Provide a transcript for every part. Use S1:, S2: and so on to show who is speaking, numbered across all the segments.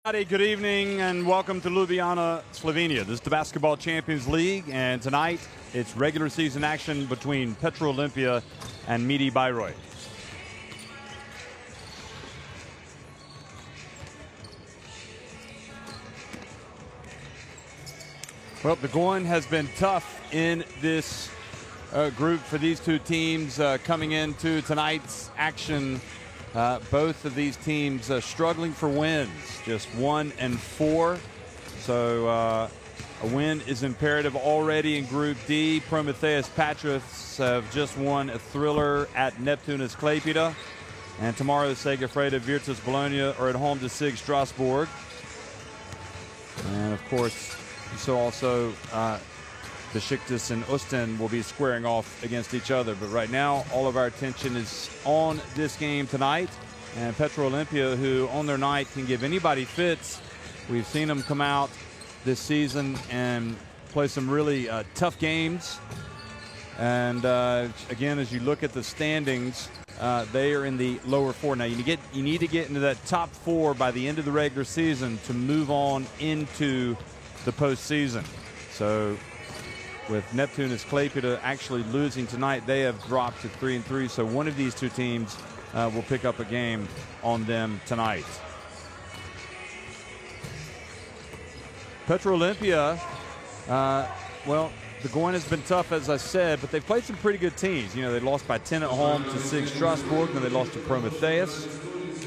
S1: Good evening and welcome to Ljubljana, Slovenia. This is the Basketball Champions League, and tonight it's regular season action between Petro Olimpija and Midi Bayreuth. Well, the going has been tough in this group for these two teams coming into tonight's action. Both of these teams struggling for wins, just 1-4. So a win is imperative already in Group D. Prometheus Patras have just won a thriller at Neptunus Klaipėda. And tomorrow, Segafredo Virtus Bologna are at home to SIG Strasbourg. And of course, so also Besiktas and Osten will be squaring off against each other. But right now, all of our attention is on this game tonight. And Petro Olimpija, who on their night can give anybody fits. We've seen them come out this season and play some really tough games. And again, as you look at the standings, they are in the lower four. Now, you need to get into that top four by the end of the regular season to move on into the postseason. So with Neptunus Klaipėda actually losing tonight, they have dropped to 3-3. So one of these two teams will pick up a game on them tonight. Petro Olimpija, well, the going has been tough, as I said, but they've played some pretty good teams. You know, they lost by 10 at home to SIG Strasbourg, then they lost to Prometheus.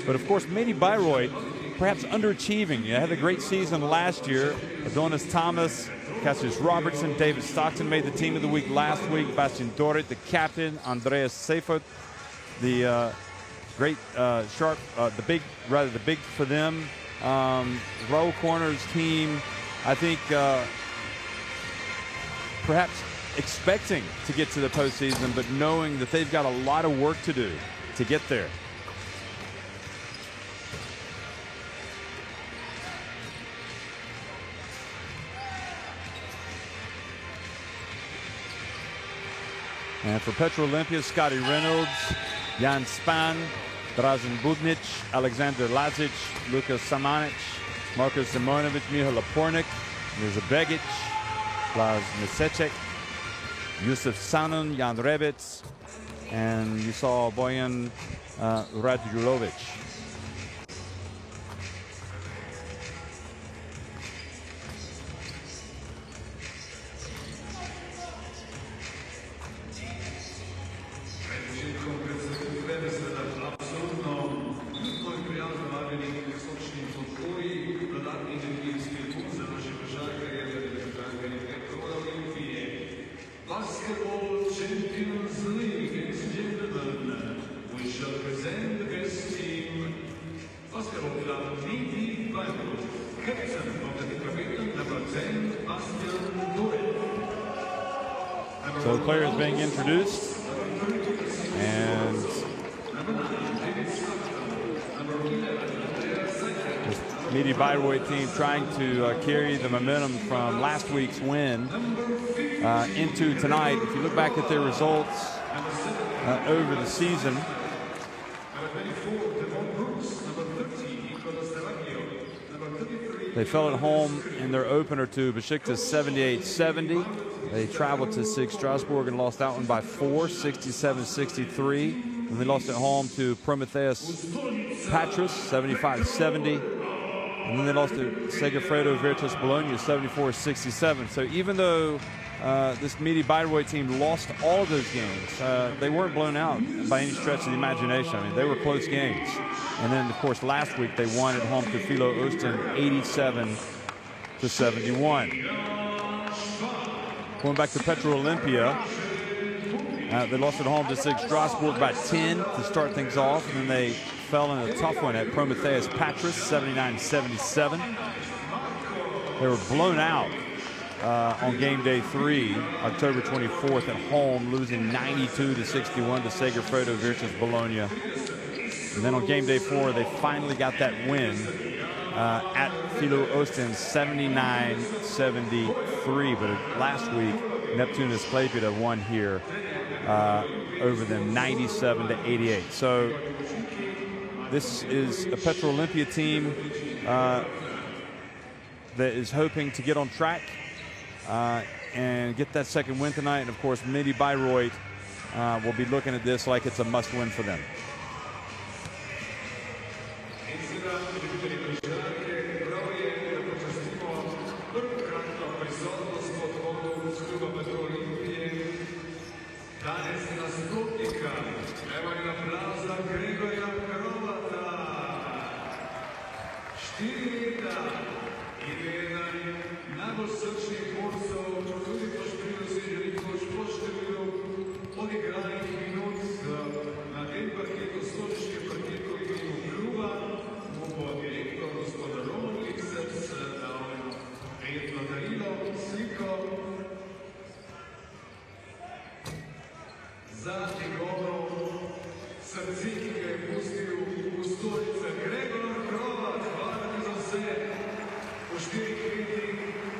S1: But of course, Midi Bayreuth, perhaps underachieving. You had a great season last year. Adonis Thomas, Cassius Robertson, David Stockton made the team of the week last week. Bastian Dorrit, the captain. Andreas Seifert, the great sharp, the big for them. Raul Corner's team, I think, perhaps expecting to get to the postseason, but knowing that they've got a lot of work to do to get there. And for Petro Olimpija, Scotty Reynolds, Jan Span, Dražen Budnic, Alexander Lazic, Lukas Samanic, Marko Simonovic, Miha Lapornik, Mirza Begic, Laz Nesecek, Yusuf Sanun, Jan Rebic, and you saw Bojan Radjulovic. So the player is being introduced, and this Midi Bayreuth team trying to carry the momentum from last week's win into tonight. If you look back at their results over the season, they fell at home in their opener to Besiktas 78-70. They traveled to SIG Strasbourg and lost that one by 4, 67-63. And they lost at home to Prometheus Patras 75-70. And then they lost to Segafredo Virtus Bologna 74-67. So even though this Midi Bayreuth team lost all of those games, they weren't blown out by any stretch of the imagination. I mean, they were close games. And then, of course, last week they won at home to Philo Osten 87-71. Going back to Petro Olimpija, they lost at home to SIG Strasbourg by 10 to start things off, and then they fell in a tough one at Prometheus Patras 79-77. They were blown out on game day 3, October 24th at home, losing 92-61 to Segafredo Virtus Bologna. And then on game day 4, they finally got that win at Philo Osten 79-73. But last week, Neptunus Klaipėda won here over them 97-88. So this is a Petro Olympia team that is hoping to get on track and get that second win tonight. And of course, Midi Bayreuth will be looking at this like it's a must-win for them.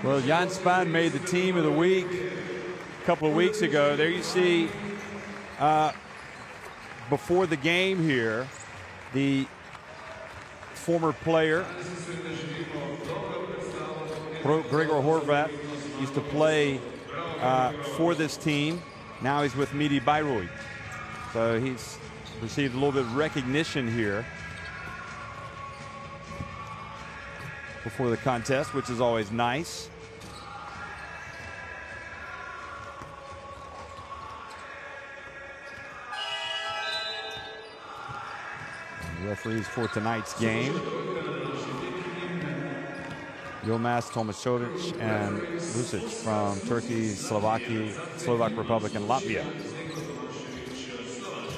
S1: Well, Jan Spahn made the team of the week a couple of weeks ago. There you see, before the game here, the former player, Gregor Horvat, used to play for this team. Now he's with Midi Bayreuth. So he's received a little bit of recognition here before the contest, which is always nice. And the referees for tonight's game: Yilmaz Tomašović and Lucic from Turkey, Slovak Republic, and Latvia.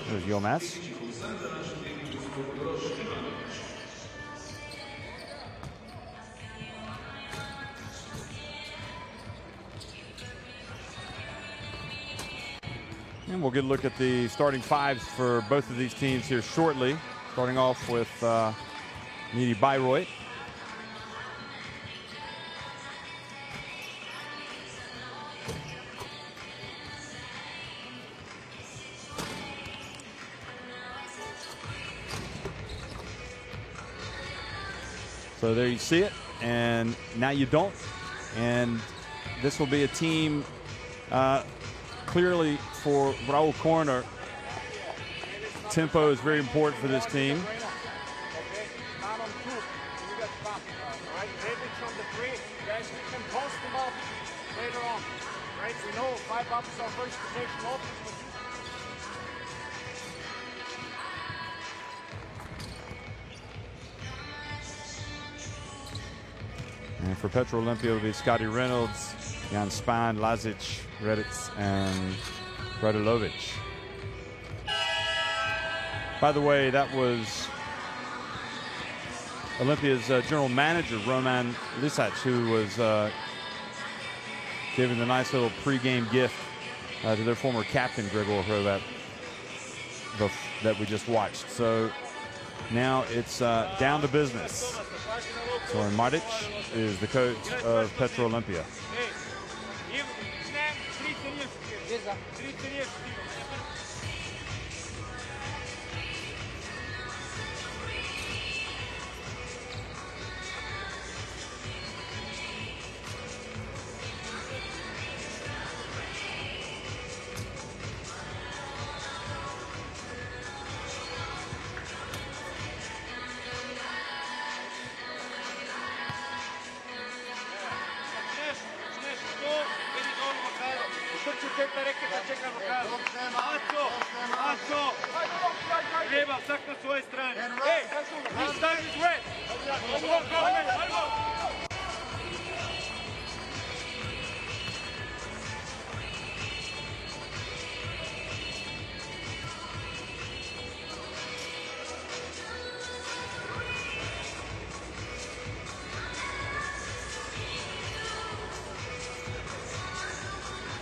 S1: There's Yilmaz. And we'll get a look at the starting fives for both of these teams here shortly. Starting off with Midi Bayreuth. So there you see it, and now you don't. And this will be a team clearly for Raul Corner. Tempo is very important for this team. And for Petro Olympia, it'll be Scotty Reynolds, Jan Spahn, Lazic, Reditz, and Radulovic. By the way, that was Olympia's general manager, Roman Lisac, who was giving a nice little pregame gift to their former captain, Gregor Horvat, that we just watched. So now it's down to business. Zoran Martic is the coach of Petro Olympia.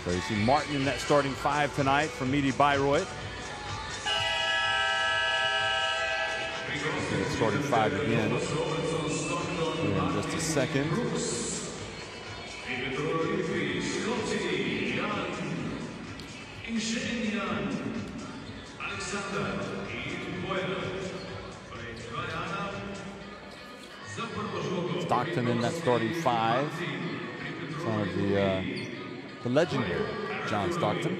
S1: So you see Martin in that starting five tonight for Midi Bayreuth. Starting five again in just a second. Stockton in that starting five. Son of the legendary John Stockton.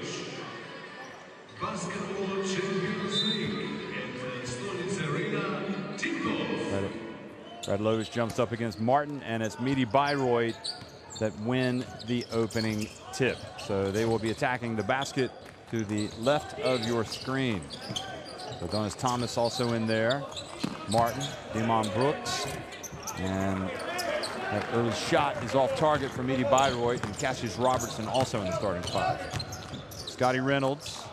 S1: Radulovic jumps up against Martin, and it's Medi Bayreuth that win the opening tip. So they will be attacking the basket to the left of your screen. So Donis Thomas also in there. Martin, Demond Brooks, and that early shot is off target for Medi Bayreuth, and Cassius Robertson also in the starting five. Scotty Reynolds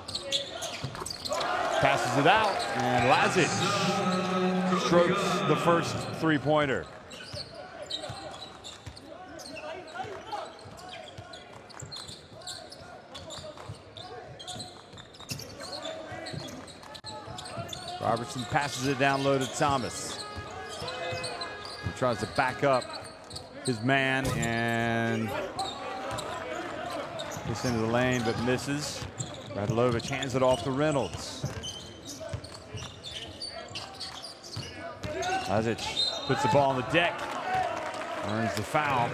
S1: passes it out, and Lazic strokes the first three-pointer. Robertson passes it down low to Thomas. He tries to back up his man and gets into the lane but misses. Radulovic hands it off to Reynolds. Lazic puts the ball on the deck, earns the foul,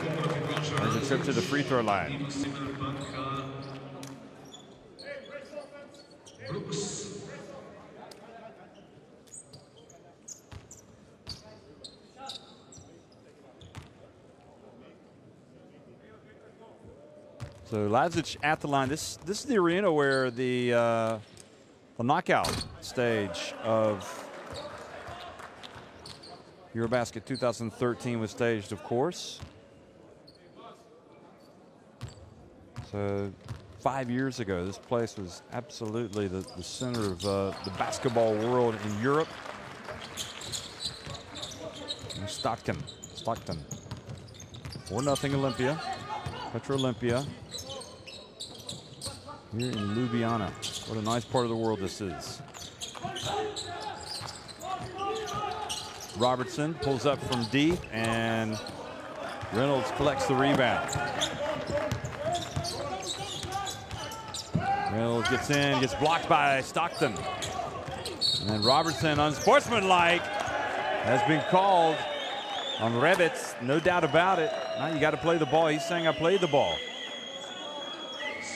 S1: earns a trip to the free throw line. So Lazic at the line. This is the arena where the knockout stage of Eurobasket 2013 was staged, of course. So 5 years ago, this place was absolutely the center of the basketball world in Europe. And Stockton. 4-0 Olympia. Petro Olympia. Here in Ljubljana. What a nice part of the world this is. Robertson pulls up from deep, and Reynolds collects the rebound. Reynolds gets in, gets blocked by Stockton. And then Robertson, unsportsmanlike, has been called on Rebic, no doubt about it. Now you got to play the ball. He's saying I played the ball.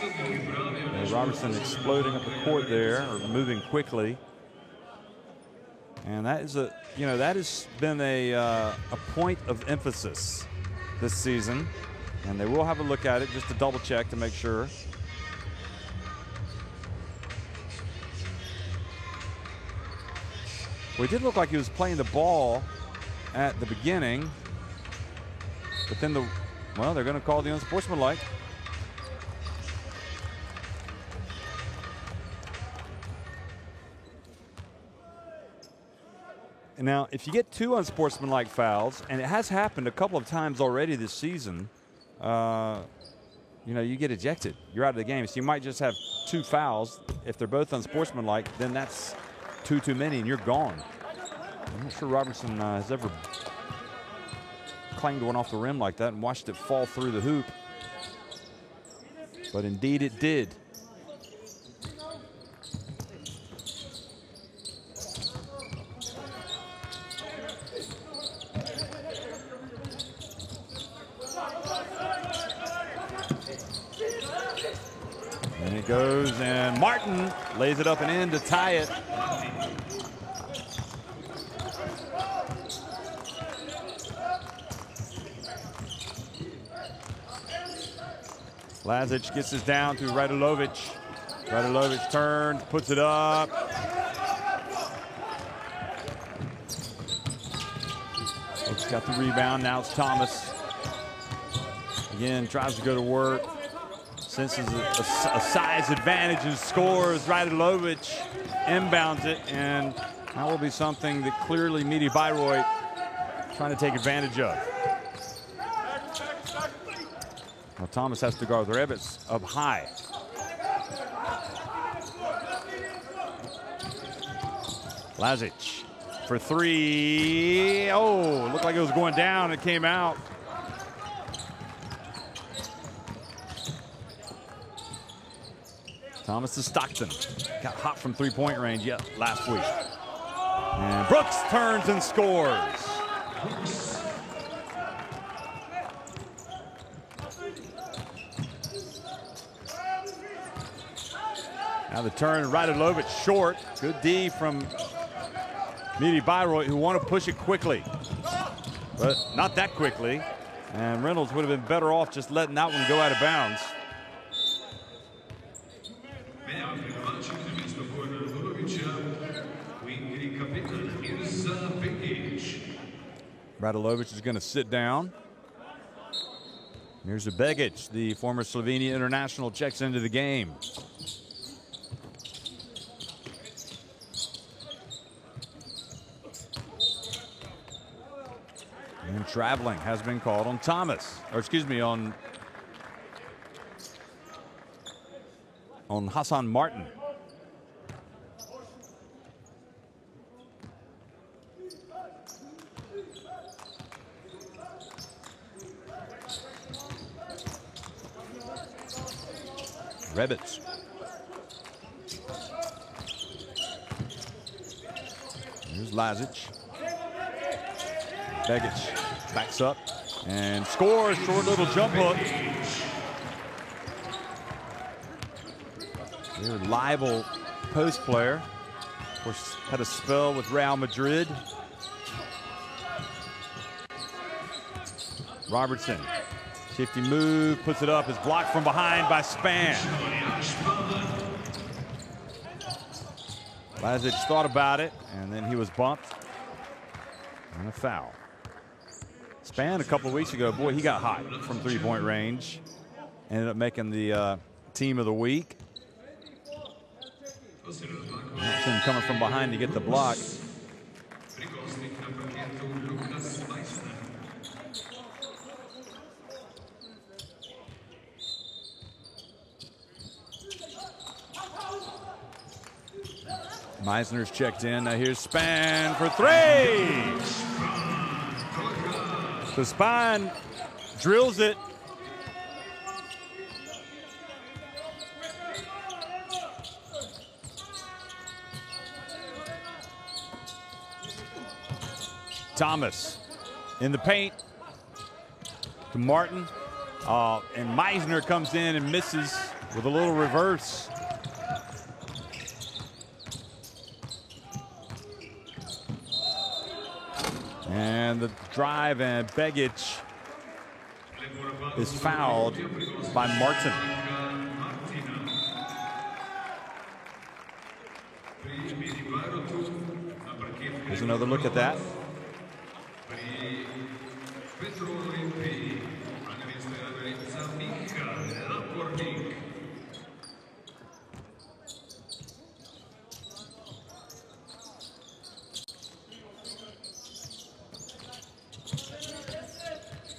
S1: And Robertson exploding up the court there, or moving quickly. And that is that has been a point of emphasis this season. And they will have a look at it just to double check to make sure. Well, it did look like he was playing the ball at the beginning, but then they're going to call the unsportsmanlike. And now, if you get two unsportsmanlike fouls, and it has happened a couple of times already this season, you get ejected. You're out of the game. So you might just have two fouls. If they're both unsportsmanlike, then that's two too many, and you're gone. I'm not sure Robertson has ever clanged one off the rim like that and watched it fall through the hoop. But indeed it did. And it goes, and Martin lays it up and in to tie it. Lazic gets this down to Radulovic. Radulovic turns, puts it up. It's got the rebound. Now it's Thomas. Again, tries to go to work. Senses a size advantage and scores. Radulovic inbounds it, and that will be something that clearly Medi Bayreuth trying to take advantage of. Well, Thomas has to guard the Rebic up high. Lazic for three. Oh, looked like it was going down. It came out. Thomas to Stockton. Got hot from three-point range last week. And Brooks turns and scores. Now the turn, Radulovic short. Good D from Midi Bayreuth, who want to push it quickly. But not that quickly. And Reynolds would have been better off just letting that one go out of bounds. Radulovic is going to sit down. Here's Begic, the former Slovenia international, checks into the game. And traveling has been called on Thomas, or excuse me, on Hassan Martin. Rebic. Here's Lazic. Begic backs up and scores. Short little jump hook. Their liable post player. Of course, had a spell with Real Madrid. Robertson. Shifty move, puts it up, is blocked from behind by Span. Lazic thought about it, and then he was bumped. And a foul. Span a couple of weeks ago, boy, he got hot from three-point range. Ended up making the team of the week. Him coming from behind to get the block. Meisner's checked in. Now here's Span for three. So Span drills it. Thomas in the paint to Martin. And Meisner comes in and misses with a little reverse. And the drive, and Begic is fouled by Martin. Here's another look at that.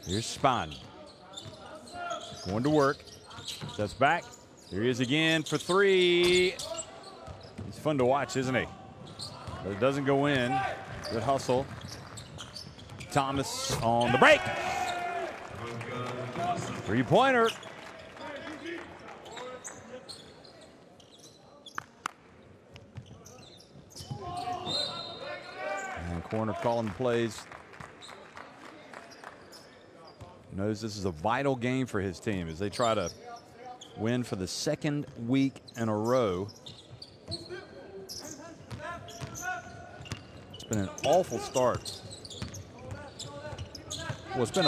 S1: Here's Span. Going to work. Steps back. Here he is again for three. He's fun to watch, isn't he? But it doesn't go in. Good hustle. Thomas on the break. Three-pointer. And corner calling the plays. Knows this is a vital game for his team as they try to win for the second week in a row. It's been an awful start. Well, it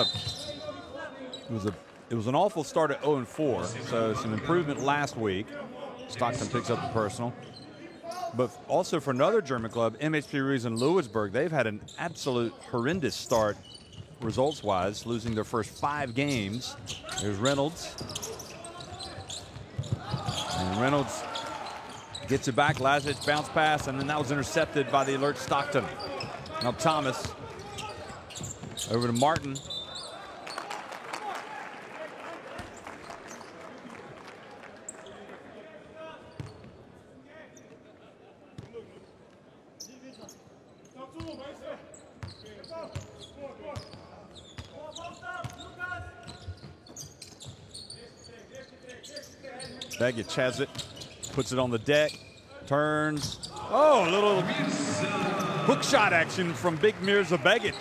S1: was an awful start at 0-4, so some improvement last week. Stockton picks up the personal. But also for another German club, MHP Ruiz in Lewisburg, they've had an absolute horrendous start results-wise, losing their first 5 games. There's Reynolds. And Reynolds gets it back. Lazic bounce pass, and then that was intercepted by the alert Stockton. Now Thomas over to Martin. Begic has it, puts it on the deck, turns. Oh, a little Hook shot action from Big Mirza Begic.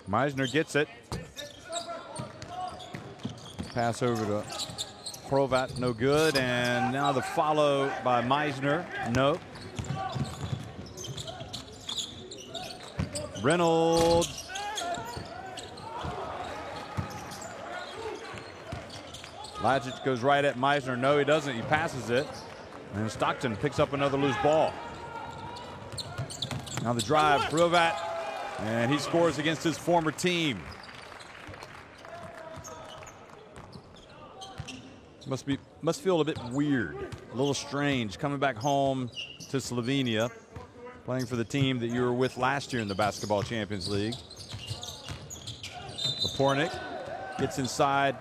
S1: Meisner gets it. Pass over to Hrovat, no good. And now the follow by Meisner, no. Reynolds. Lajic goes right at Meisner. No, he doesn't. He passes it. And Stockton picks up another loose ball. Now the drive, Hrovat. And he scores against his former team. Must feel a bit weird, a little strange coming back home to Slovenia, playing for the team that you were with last year in the Basketball Champions League. Lepornik gets inside,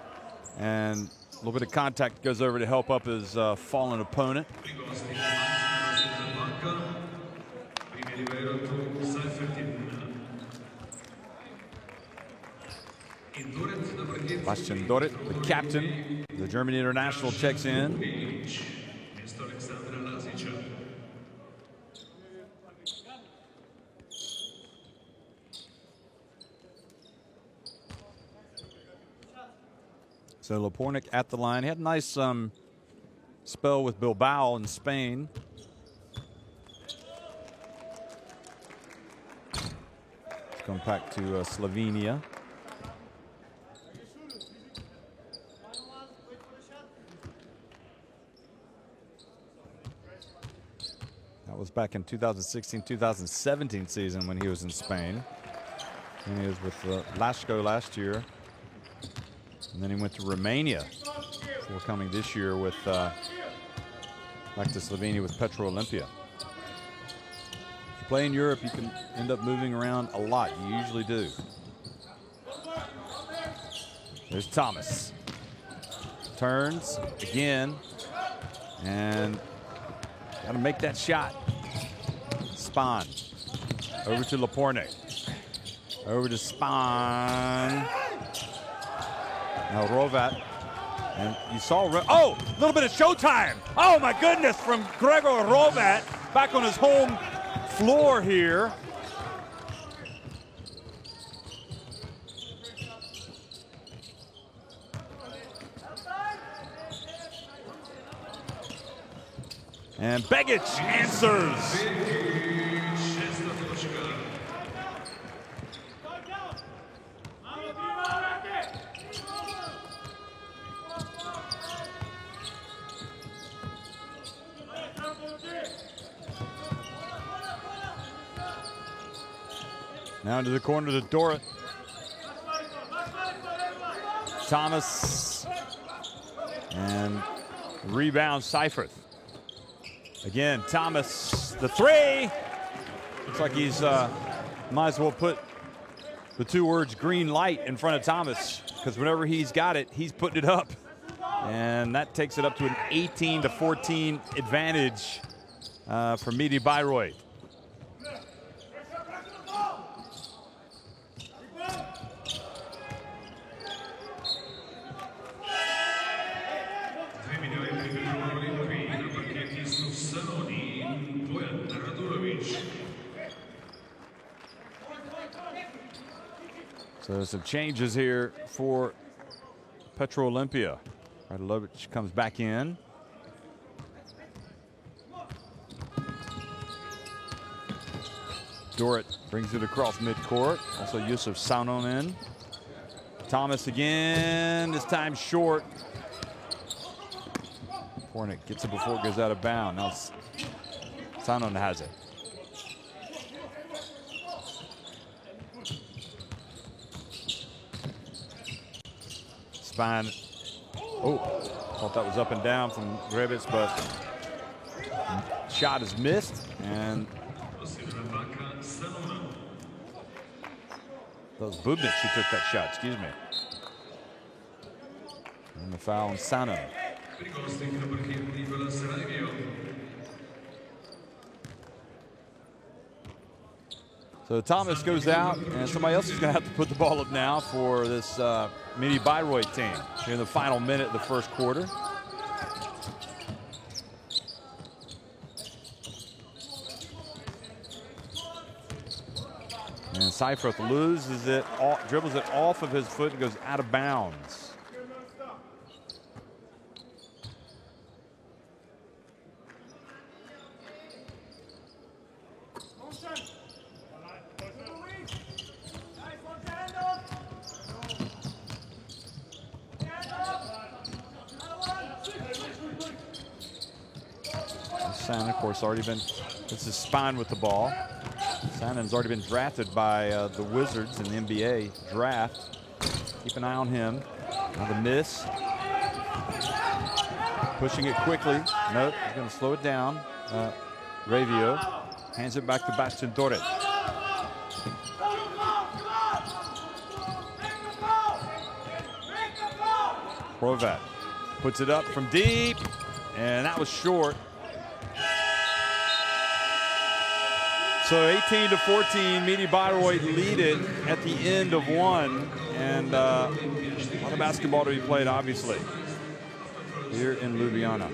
S1: and a little bit of contact goes over to help up his fallen opponent. Bastian Dorit, the captain, the German international, checks in. So Lepornik at the line. He had a nice spell with Bilbao in Spain. Let's come back to Slovenia. That was back in 2016-2017 season when he was in Spain. And he was with Lasko last year. And then he went to Romania before coming this year with back to Slovenia with Petro Olympia. If you play in Europe, you can end up moving around a lot. You usually do. There's Thomas. Turns again. And got to make that shot. Spahn. Over to Lepornik. Over to Spahn. Now Hrovat, and you saw, oh, a little bit of showtime. Oh my goodness, from Gregor Hrovat, back on his home floor here. And Begic answers. Now into the corner to Dorit. Thomas. And rebound Seifert. Again, Thomas, the three. Looks like he's might as well put the two words green light in front of Thomas, because whenever he's got it, he's putting it up. And that takes it up to an 18-14 advantage for Midi Bayreuth. So some changes here for Petro Olympia. Radulovic comes back in. Dorit brings it across midcourt. Also Yusuf Sanon in. Thomas again, this time short. Pornick gets it before it goes out of bounds. Now Sanon has it. Spahn. Oh, thought that was up and down from Grebitz, but shot is missed. And that was Bubnic who took that shot, excuse me. And the foul on Sanon. So Thomas goes out, and somebody else is going to have to put the ball up now for this Midi Bayreuth team here in the final minute of the first quarter. And Seifert loses it, dribbles it off of his foot and goes out of bounds. Sannen, of course, already been, this is Spahn with the ball. Sannen's already been drafted by the Wizards in the NBA draft. Keep an eye on him. Now the miss. Pushing it quickly. Nope, he's going to slow it down. Ravio hands it back to Bastian Doret. Horvat puts it up from deep, and that was short. So 18-14, Midi Bayreuth lead it at the end of one, and a lot of basketball to be played, obviously, here in Ljubljana.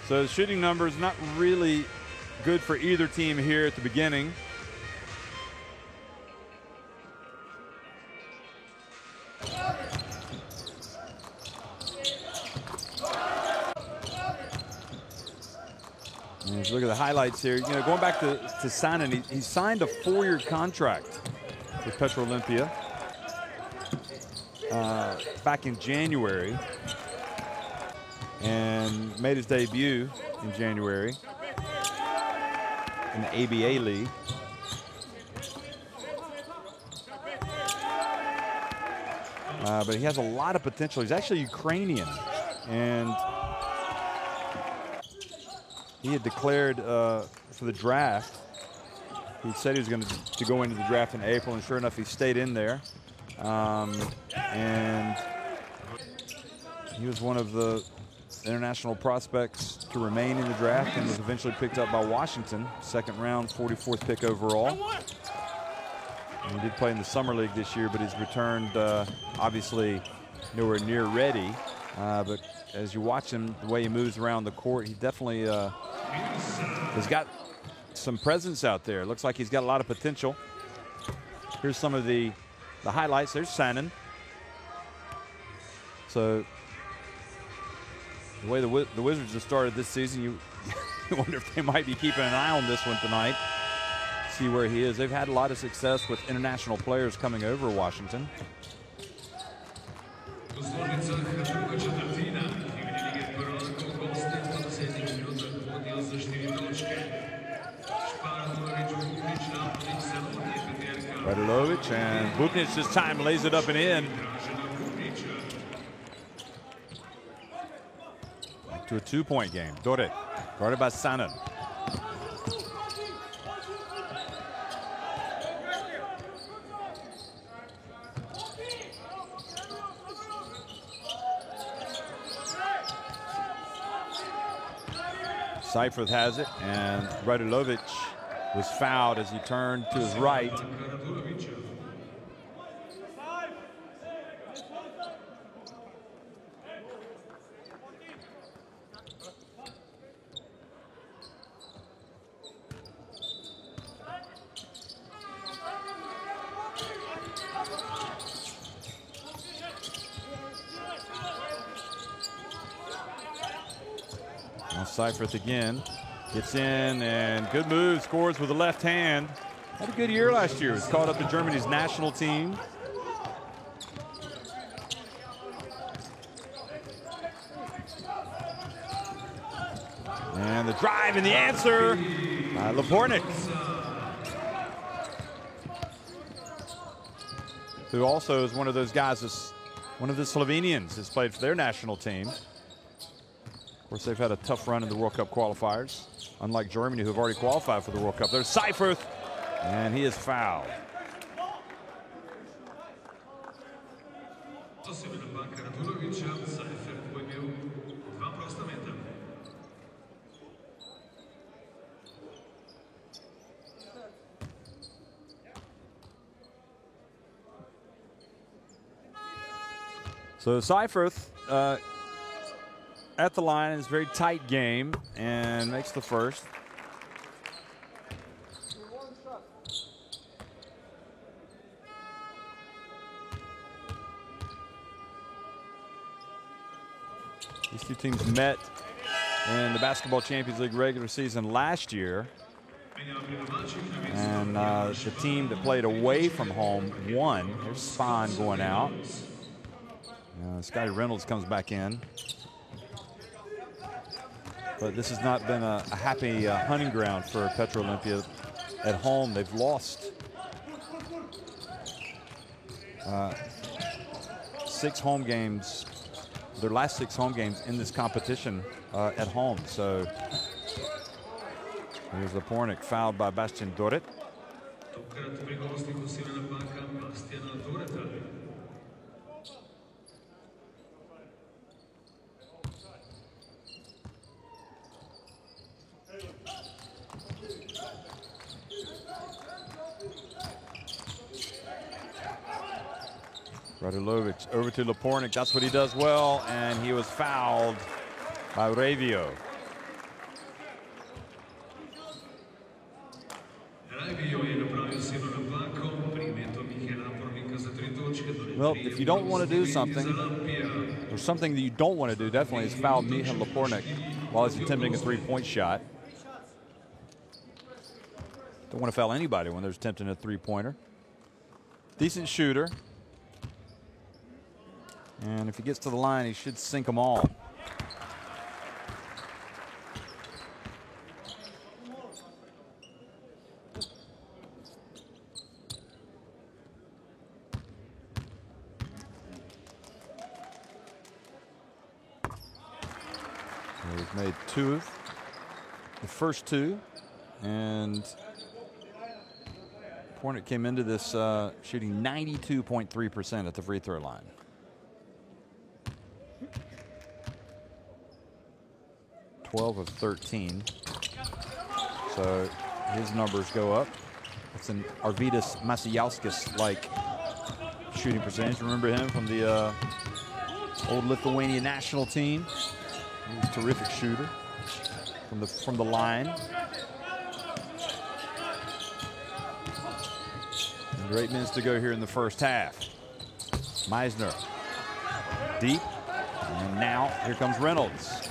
S1: So the shooting numbers not really good for either team here at the beginning. And if you look at the highlights here, you know, going back to Sannen, he signed a 4-year contract with Petro Olympia back in January and made his debut in January in the ABA League. But he has a lot of potential. He's actually Ukrainian, and he had declared for the draft. He said he was going to go into the draft in April, and sure enough, he stayed in there. And he was one of the international prospects to remain in the draft and was eventually picked up by Washington, second round, 44th pick overall. And he did play in the Summer League this year, but he's returned obviously nowhere near ready. But as you watch him, the way he moves around the court, he definitely has got some presence out there. Looks like he's got a lot of potential. Here's some of the highlights. There's Sannen. So the way the Wizards have started this season, you wonder if they might be keeping an eye on this one tonight. See where he is. They've had a lot of success with international players coming over Washington. Radilovic, and Bupnic this time lays it up and in. Back to a 2-point game. Doret, guarded by Sannen. Seifert has it, and Radilovic was fouled as he turned to his right. Now Seifert again. Gets in, and good move, scores with the left hand. Had a good year last year. Was called up to Germany's national team. And the drive and the answer by Lepornik, who also is one of those guys, one of the Slovenians, has played for their national team. Of course, they've had a tough run in the World Cup qualifiers, unlike Germany, who have already qualified for the World Cup. There's Seifert, and he is fouled. So Seifert at the line is a very tight game and makes the first. These two teams met in the Basketball Champions League regular season last year. And the team that played away from home won. There's Spahn going out. Scotty Reynolds comes back in. But this has not been a happy hunting ground for Petro Olympia at home. They've lost 6 home games, their last 6 home games in this competition at home. So here's Lepornik, fouled by Bastian Doret. Radulovic over to Lepornik. That's what he does well, and he was fouled by Revio. Well, if you don't want to do something, or something that you don't want to do, definitely is foul Michal Lepornik while he's attempting a 3-point shot. Don't want to foul anybody when they're attempting a 3-pointer. Decent shooter. And if he gets to the line, he should sink them all. He's made 2 of the first 2, and Lepornik came into this shooting 92.3% at the free throw line. (12 of 13). So his numbers go up. It's an Arvydas Macijauskas-like shooting percentage. Remember him from the old Lithuania national team. He was a terrific shooter from the line. And great minutes to go here in the first half. Meisner deep, and now here comes Reynolds.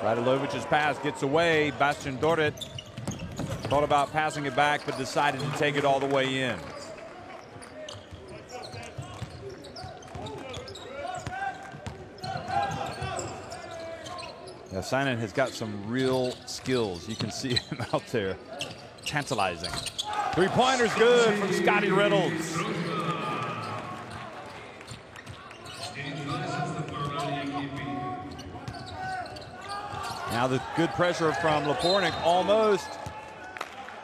S1: Radulovic's pass gets away. Bastian Doret thought about passing it back, but decided to take it all the way in. Now, Sainen has got some real skills. You can see him out there, tantalizing. 3-pointer's good from Scotty Reynolds. Now the good pressure from Lepornik, almost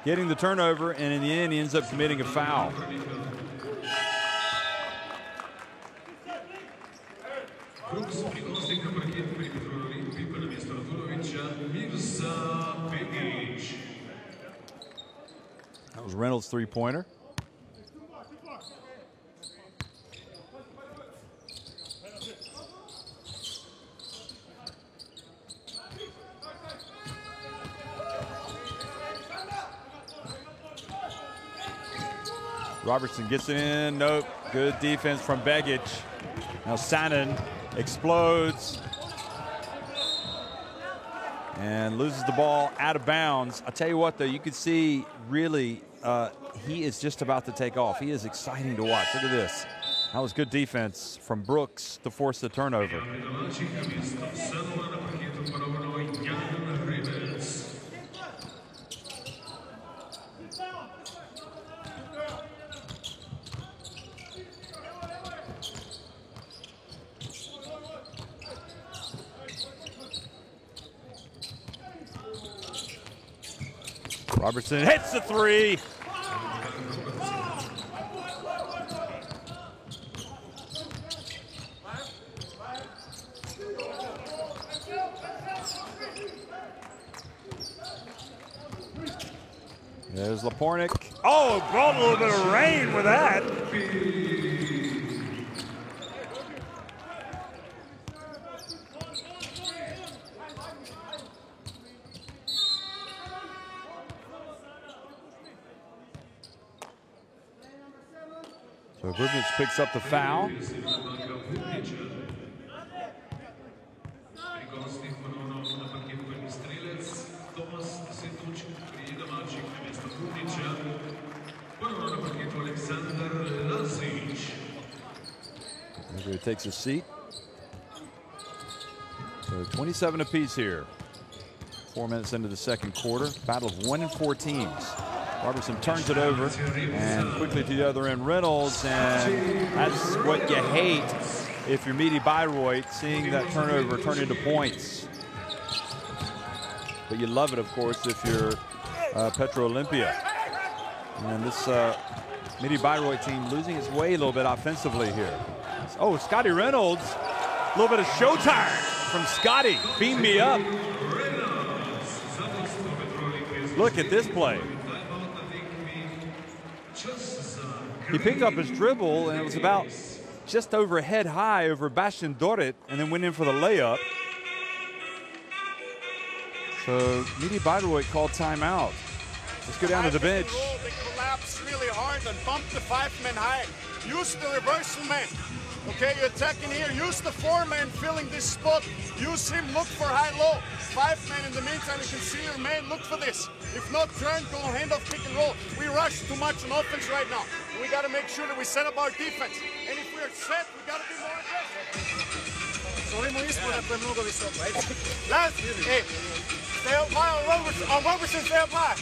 S1: getting the turnover, and in the end he ends up committing a foul. That was Reynolds' 3-pointer. Robertson gets it in. Nope. Good defense from Begic. Now Sainen explodes and loses the ball out of bounds. I'll tell you what, though, you can see really he is just about to take off. He is exciting to watch. Look at this. That was good defense from Brooks to force the turnover. Robertson hits the 3. There's Lapornik. Oh, brought a little bit of rain with that. So Bubic picks up the foul. He takes a seat. So 27 apiece here. 4 minutes into the second quarter. Battle of 1 and 4 teams. Robertson turns it over and quickly to the other end, Reynolds, and that's what you hate if you're Medi Bayreuth, seeing that turnover turn into points. But you love it, of course, if you're Petro Olympia. And this Medi Bayreuth team losing its way a little bit offensively here. Oh, Scotty Reynolds, a little bit of showtime from Scotty. Beam me up. Look at this play. He picked up his dribble, and it was about just over head high over Bastian Dorit, and then went in for the layup. So Medi Bayreuth called timeout. Let's go down to the bench.
S2: They collapse really hard and bump the 5-man high. Use the reversal man. Okay, you're attacking here. Use the 4-man filling this spot. Use him. Look for high-low. 5-man in the meantime. You can see your man. Look for this. If not, turn, go handoff, pick and roll. We rush too much on offense right now. We got to make sure that we set up our defense. And if we're set, we got to be more aggressive. Last, hey, stay up high on Robertson. On Robertson, stay up high.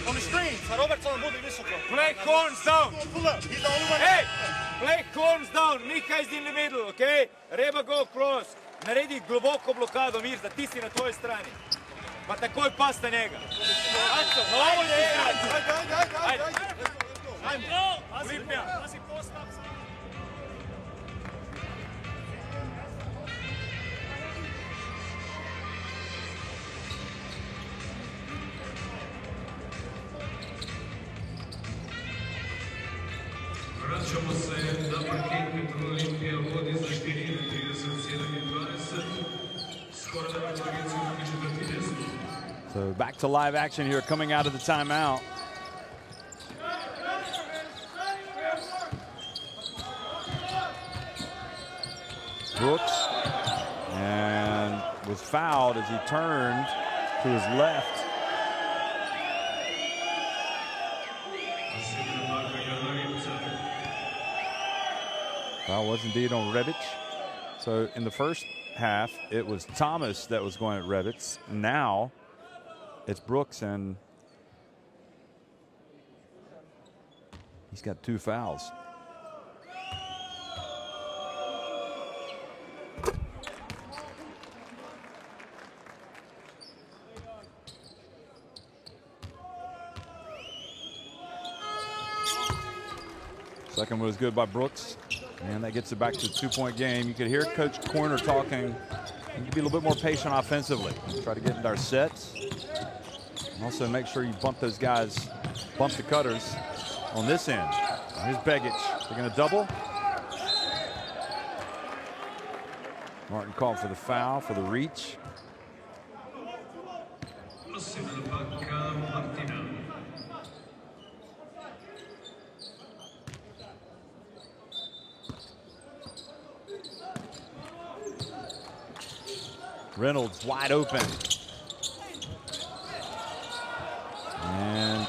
S2: On the screen.
S3: Play corners down.
S2: Pull up. He's the only one.
S3: Hey, play corners down. Mika is in the middle, okay? Reba go cross. Naredi globoko blokado, Mirza, ti si na tvojoj strani. Pa takoj pas na njega. Aco, no ovo je. Ajde. Ajmo. Lipnja.
S4: Vraćamo se na parket Petro Olimpija, vodi za 37-20. Skoro da je kolegicu drugi četvrtine.
S1: So back to live action here coming out of the timeout. Brooks, and was fouled as he turned to his left. Foul was indeed on Rebic. So in the first half, it was Thomas that was going at Rebic. Now it's Brooks, and he's got 2 fouls. Second one was good by Brooks. And that gets it back to a 2-point game. You could hear Coach Corner talking. You can be a little bit more patient offensively. Try to get into our sets. And also make sure you bump those guys, bump the cutters on this end. Here's Begic. They're going to double. Martin called for the foul, for the reach. Reynolds wide open. And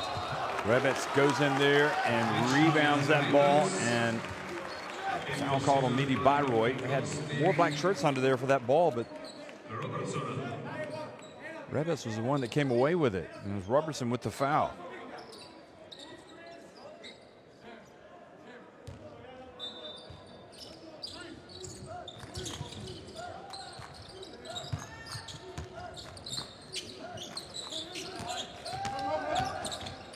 S1: Rebic goes in there and rebounds that ball, and foul called on Medi Bayreuth. They had more black shirts under there for that ball, but Rebic was the one that came away with it. And it was Robertson with the foul.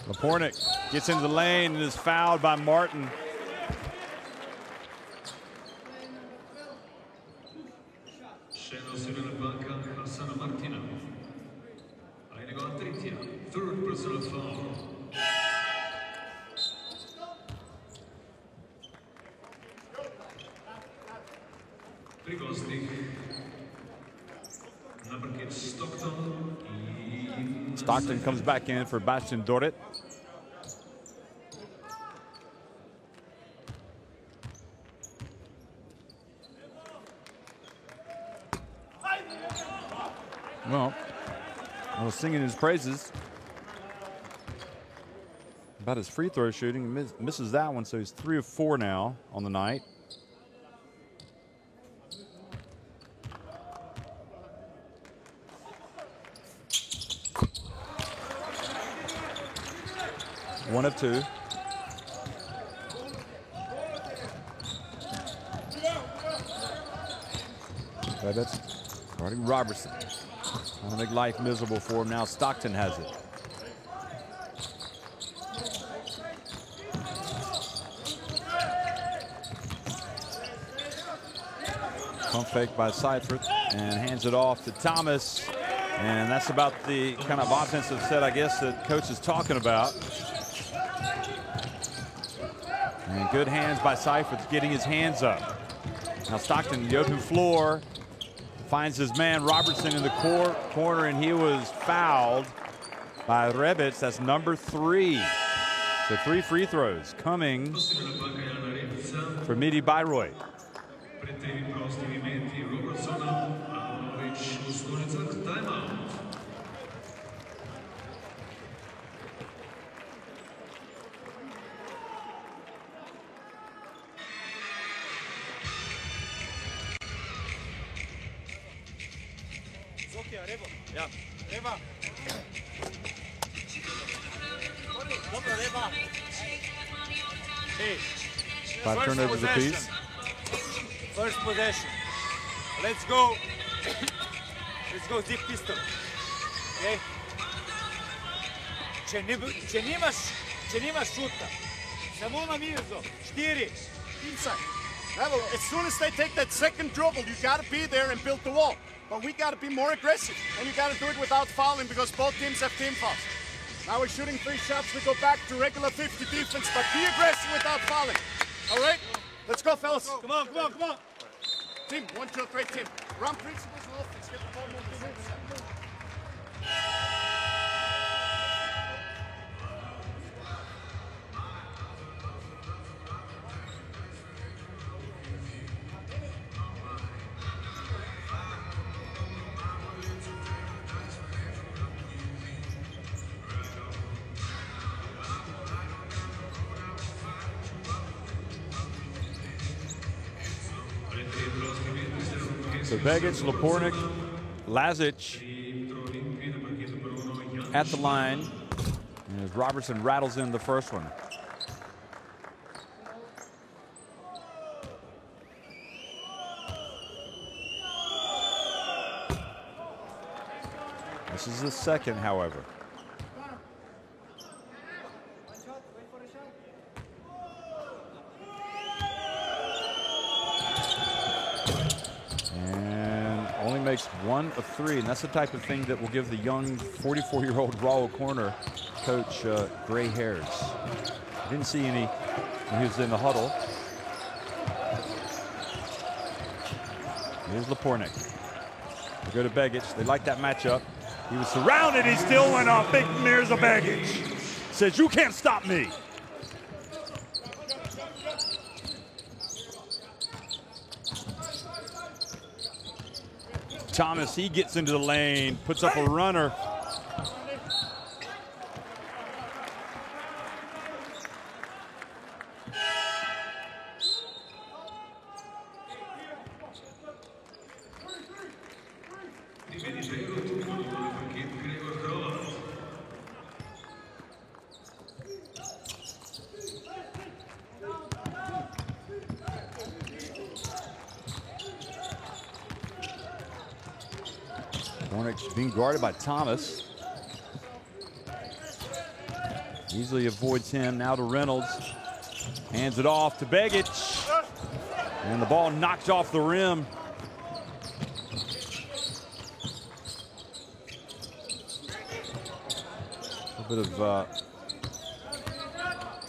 S1: Lapornik gets into the lane and is fouled by Martin.
S4: Third personal foul. Pri gostih na parket Stockton I...
S1: Stockton comes back in for Bastian Dorrit. Well, I was singing his praises about his free throw shooting. Misses that one, so he's 3 of 4 now on the night. One of 2. That's Marty Robertson. Trying to make life miserable for him. Now Stockton has it. Pump fake by Seifert and hands it off to Thomas. And that's about the kind of offensive set, I guess, that coach is talking about. And good hands by Seifert, getting his hands up. Now Stockton, the open floor, finds his man Robertson in the corner, and he was fouled by Rebic. That's number 3. So 3 free throws coming for Midi Bayreuth.
S3: Ja, Reba. Dobro, Reba. Hey,
S1: 5 turnovers apiece.
S3: First possession. Let's go. Let's go deep pistol. Okay? Če nimaš šuta, samo na Mirzo, 4.
S2: Inside. Neville, as soon as they take that second dribble, you got to be there and build the wall. But we got to be more aggressive, and you got to do it without fouling because both teams have team fouls. Now we're shooting 3 shots. We go back to regular 50 defense, but be aggressive without fouling. All right? Let's go, fellas.
S3: Come on, come on, come on.
S2: Team, 1, 2, 3, team. Run principles and offense. Get the ball moving.
S1: So Begic, Lepornik, Lazic at the line. And as Robertson rattles in the first one. This is the second, however. Makes 1 of 3, and that's the type of thing that will give the young 44-year-old Raul Corner coach gray hairs. I didn't see any when he was in the huddle. Here's Lepornik. They go to Begic. They like that matchup. He was surrounded. He still went off. Big Mirza Begic says, "You can't stop me." Thomas, he gets into the lane, puts up a runner. Being guarded by Thomas. Easily avoids him. Now to Reynolds. Hands it off to Begic. And the ball knocked off the rim. A bit of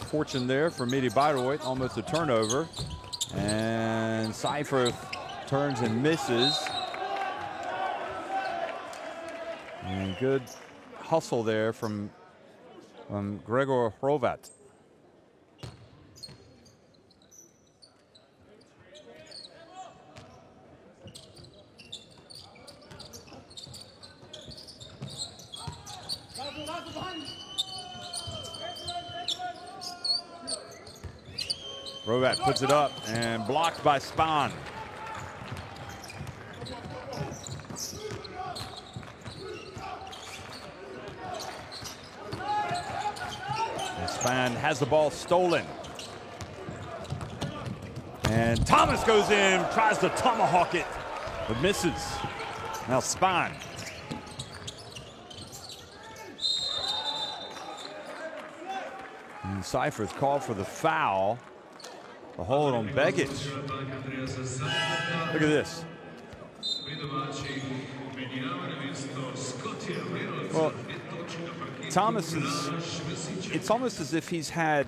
S1: fortune there for Midi Bayreuth. Almost a turnover. And Seifert Turns and misses. And good hustle there from Gregor Hrovat. Hrovat puts it up and blocked by Spahn. Spahn has the ball stolen. And Thomas goes in, tries to tomahawk it, but misses. Now Spahn. And Cypher's called for the foul. The hold on Begic. Look at this. Well, Thomas is, it's almost as if he's had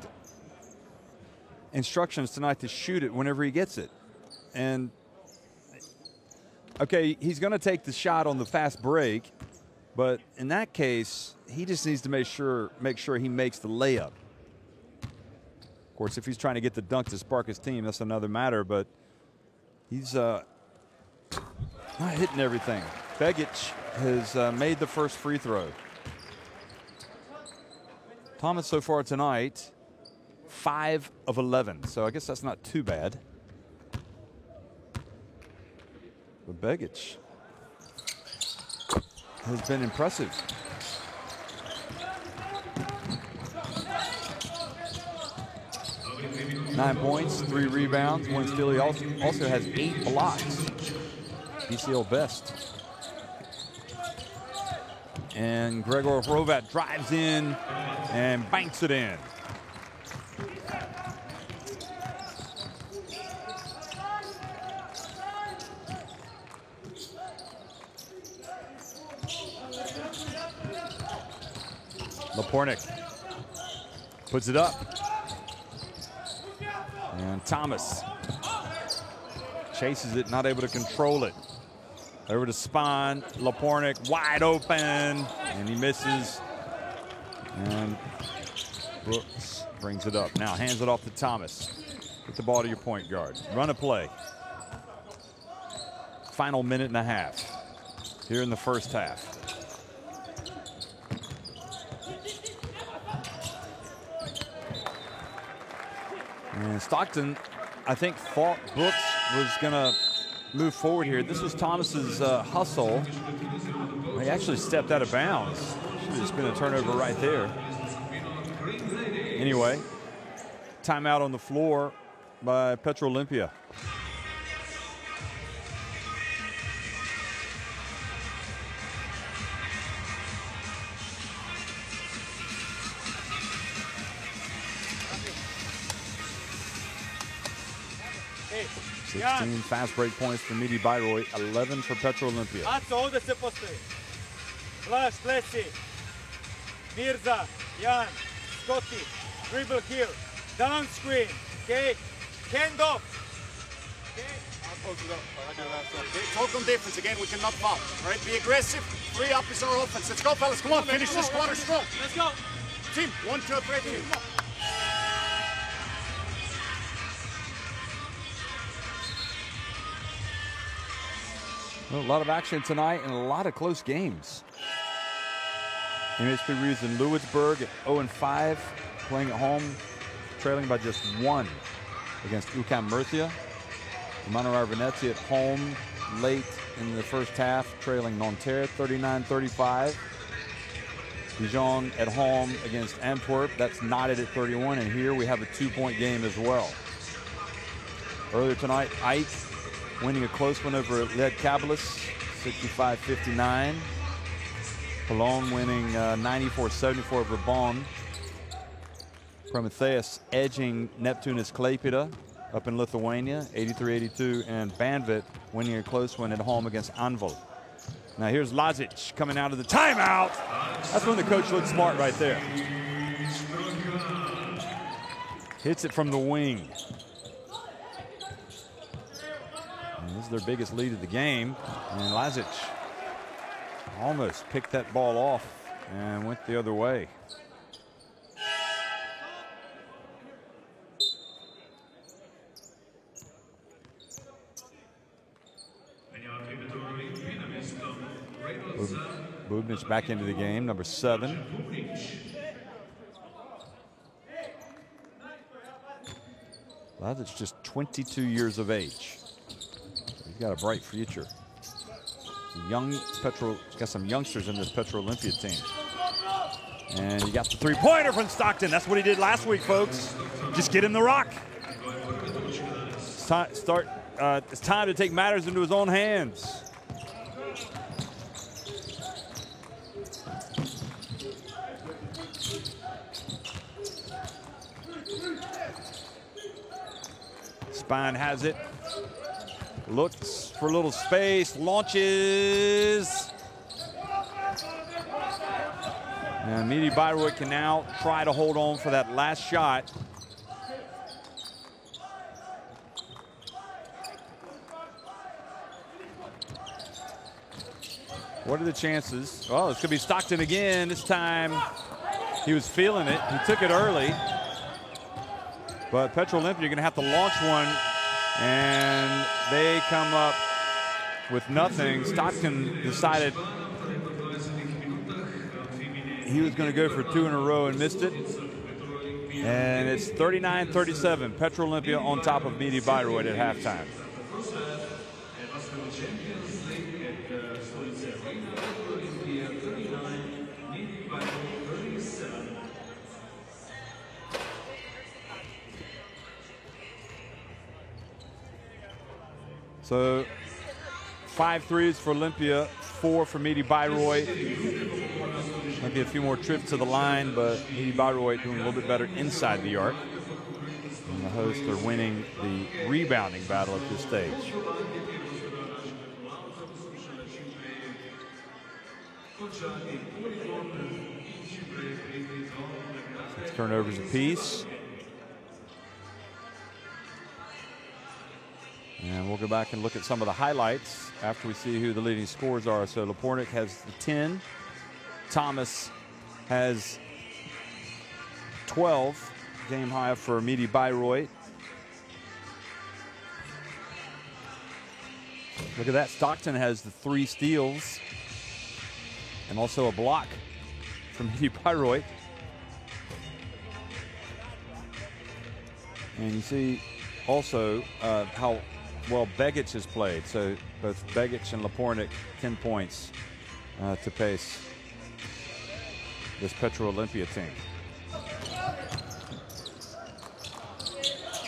S1: instructions tonight to shoot it whenever he gets it. And, okay, he's going to take the shot on the fast break, but in that case, he just needs to make sure he makes the layup. Of course, if he's trying to get the dunk to spark his team, that's another matter, but he's not hitting everything. Begic has made the first free throw. Thomas so far tonight, 5 of 11, so I guess that's not too bad. But Begic has been impressive. Nine points, 3 rebounds, 1 steal. He also has 8 blocks. BCL best. And Gregor Hrovat drives in and banks it in. Lapornik puts it up. And Thomas chases it, not able to control it. Over to Spahn, Lapornik wide open, and he misses. And Brooks brings it up. Now hands it off to Thomas. Get the ball to your point guard. Run a play. Final minute and a half here in the first half. And Stockton, I think, thought Brooks was going to move forward here. This was Thomas's hustle. He actually stepped out of bounds. Should have just been a turnover right there. Anyway, timeout on the floor by Petro Olympia.
S3: Hey,
S1: 16 fast break points for Midi Bayreuth, 11 for Petro Olympia.
S3: Aco, ovdje se postoji. Flash, Plesi, Mirza, Jan, Scotty, dribble here, down screen, okay? Hand off. Okay?
S2: I'll close it up. I do that stuff. Okay? Total difference again, we cannot foul. All right, be aggressive. 3 up is our offense. Let's go, fellas. Come on, finish this quarter strong.
S3: Let's go.
S2: Team, 1, 2, 3, team.
S1: Well, a lot of action tonight and a lot of close games. MHP Reeves in Lewisburg at 0-5, playing at home, trailing by just 1 against UQAM Murcia. Manoir Venezia at home late in the first half, trailing Nanterre 39-35. Dijon at home against Antwerp, that's knotted at 31, and here we have a 2-point game as well. Earlier tonight, Ike winning a close one over Led Kabelis, 65-59. Cologne winning 94-74 over Bonn. Prometheus edging Neptunus Klaipėda up in Lithuania, 83-82, and Banvit winning a close one at home against Anvil. Now here's Lazic coming out of the timeout. That's when the coach looked smart right there. Hits it from the wing. And this is their biggest lead of the game. And Lazic almost picked that ball off and went the other way. Bubnic back into the game, number 7. Lazic just 22 years of age. He's got a bright future. Young Petro, got some youngsters in this Petro Olympia team. And he got the three-pointer from Stockton. That's what he did last week, folks. Just get him the rock. It's time to take matters into his own hands. Spine has it. Looks for a little space, launches. And Medi Bayreuth can now try to hold on for that last shot. What are the chances? Well, it's going to be Stockton again. This time he was feeling it. He took it early. But Petro Olympia, you're going to have to launch one. And they come up with nothing. Stockton decided he was going to go for 2 in a row and missed it. And it's 39-37. Petro Olympia on top of Medi Bayreuth at halftime. So 5 threes for Olympia, 4 for Medi Bayreuth. Maybe a few more trips to the line, but Medi Bayreuth doing a little bit better inside the arc. And the hosts are winning the rebounding battle at this stage. 6 turnovers apiece. And we'll go back and look at some of the highlights after we see who the leading scorers are. So Lapornik has the 10. Thomas has 12, game high for Medi Bayreuth. Look at that. Stockton has the 3 steals and also a block from Medi Bayreuth. And you see also how well Begic has played. So both Begic and Lapornik 10 points to pace this Petro Olympia team.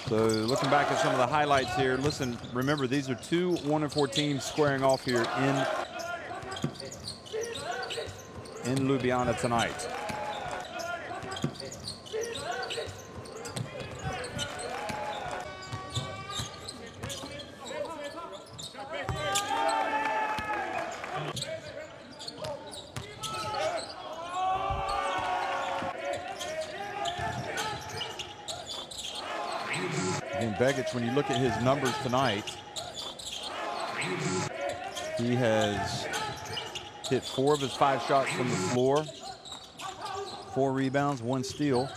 S1: So looking back at some of the highlights here, listen, remember these are 2 1-4 teams squaring off here in Ljubljana tonight. Begic, when you look at his numbers tonight, he has hit 4 of his 5 shots from the floor, 4 rebounds, 1 steal,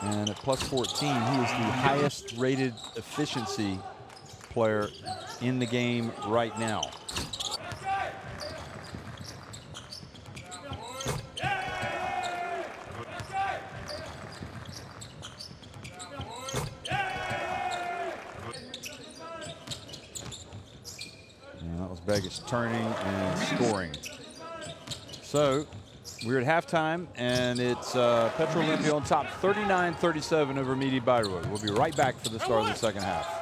S1: and at plus 14, he is the highest rated efficiency player in the game right now. Begic turning and scoring. So we're at halftime, and it's Petro Olympia on top 39-37 over Medi Bayreuth. We'll be right back for the start of the second half.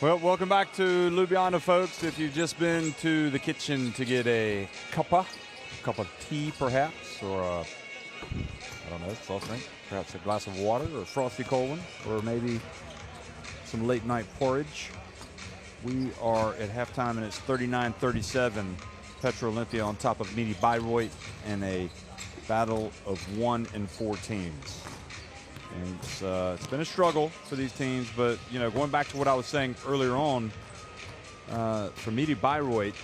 S1: Well, welcome back to Ljubljana, folks. If you've just been to the kitchen to get a cup of tea, perhaps, or a, I don't know, soft drink, perhaps a glass of water or a frosty cold one, or maybe some late night porridge. We are at halftime, and it's 39-37. Petro Olimpia on top of Midi Bayreuth in a battle of 1 and 4 teams. And it's been a struggle for these teams, but going back to what I was saying earlier on, for Midi Bayreuth,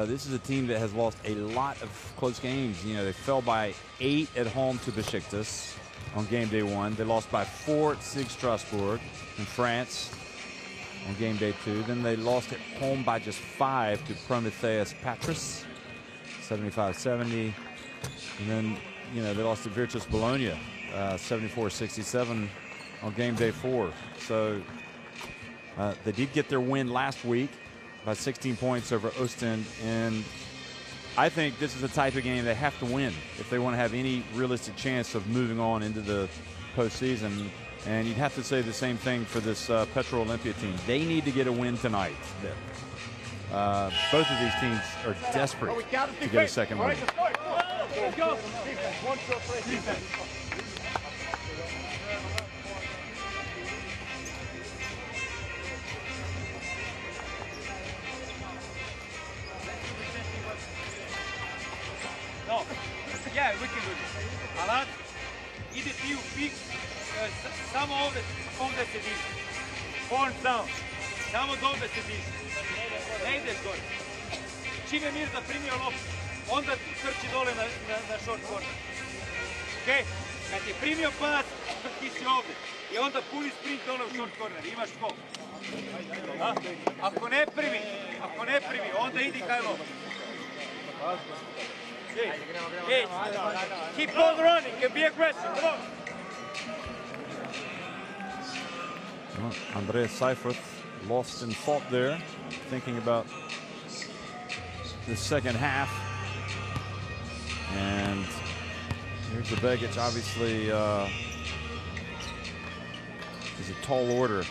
S1: this is a team that has lost a lot of close games. They fell by 8 at home to Besiktas on game day 1. They lost by 4 at SIG Strasbourg in France on game day 2. Then they lost at home by just 5 to Prometheus Patras, 75-70. And then, they lost to Virtus Bologna, 74-67 on game day 4. So they did get their win last week by 16 points over Ostend. And I think this is the type of game they have to win if they want to have any realistic chance of moving on into the postseason. And you'd have to say the same thing for this Petro Olimpia team. They need to get a win tonight. Both of these teams are desperate to get a second win.
S2: Let's go. Defense. 1, 2, 3. Defense.
S3: No. Yeah, we can do this. Alat, ide ti u pik, samo ovdje se diži. Horns down. Samo dovde se diži. Ne ideš gore. Čim je Mirza primio loptu, onda trči dole na short corner. Okej? Kad je primio pas, ti si ovdje. I onda puni sprint dole u short corner. Imaš skok. Ako ne primi, onda idi kaj loptu. Hey, keep on running and be aggressive. Come on.
S1: Well, Andreas Seifert lost in thought there, thinking about the second half. And here's the Begic, obviously is a tall order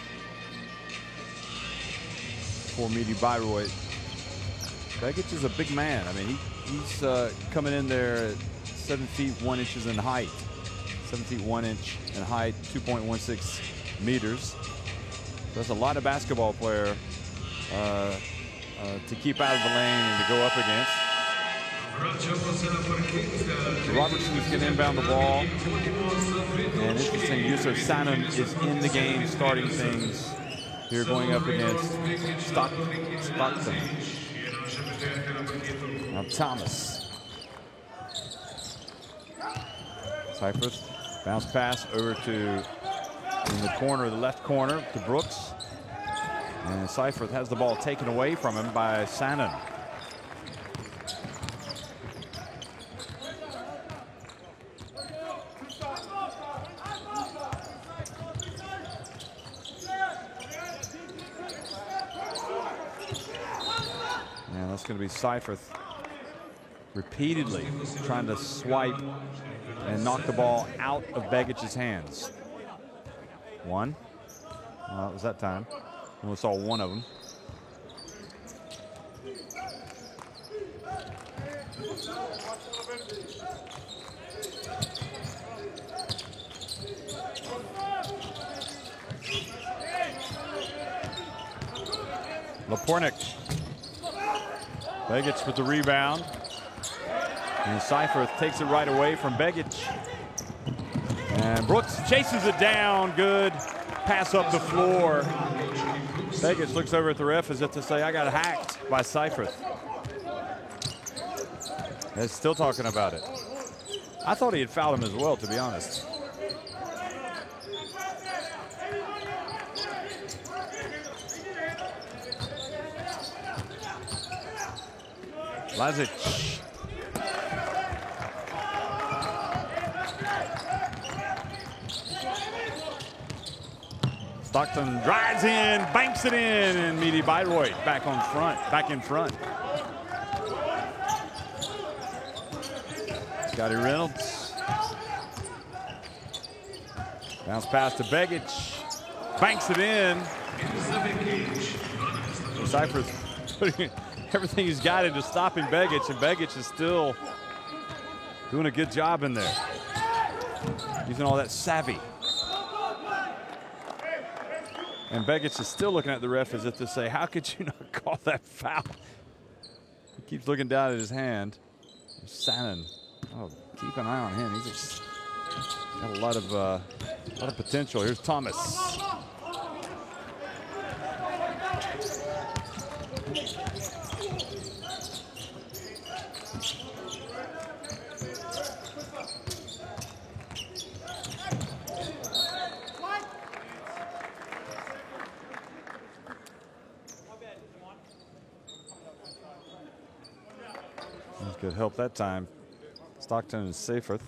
S1: for Midi Bayreuth. Begic is a big man. I mean, he's coming in there at 7 feet 1 inches in height. 7 feet 1 inch in height, 2.16 meters. So that's a lot of basketball player to keep out of the lane and to go up against. Robertson's going to inbound the ball. And interesting, Yusuf Sanem is in the game, starting things here, going up against Stockton. Now Thomas. Cyprus, bounce pass over to, in the corner, the left corner, to Brooks. And Seifert has the ball taken away from him by Sanem. And that's going to be Seifert repeatedly trying to swipe and knock the ball out of Begic's hands. One. Well, it was that time. We only saw one of them. Lapornik. Begic with the rebound. And Seifert takes it right away from Begic. And Brooks chases it down. Good pass up the floor. Begic looks over at the ref as if to say, I got hacked by Seifert. They're still talking about it. I thought he had fouled him as well, to be honest. Lazic. Stockton drives in, banks it in, and Midi Bayreuth back in front. Scotty Reynolds. Bounce pass to Begic. Banks it in. Seifert putting everything he's got into stopping Begic, and Begic is still doing a good job in there. Using all that savvy. And Begic is still looking at the ref as if to say, how could you not call that foul? He keeps looking down at his hand. Shannon, oh, keep an eye on him. He's just got a lot of potential. Here's Thomas. Good help that time. Stockton and Seifert.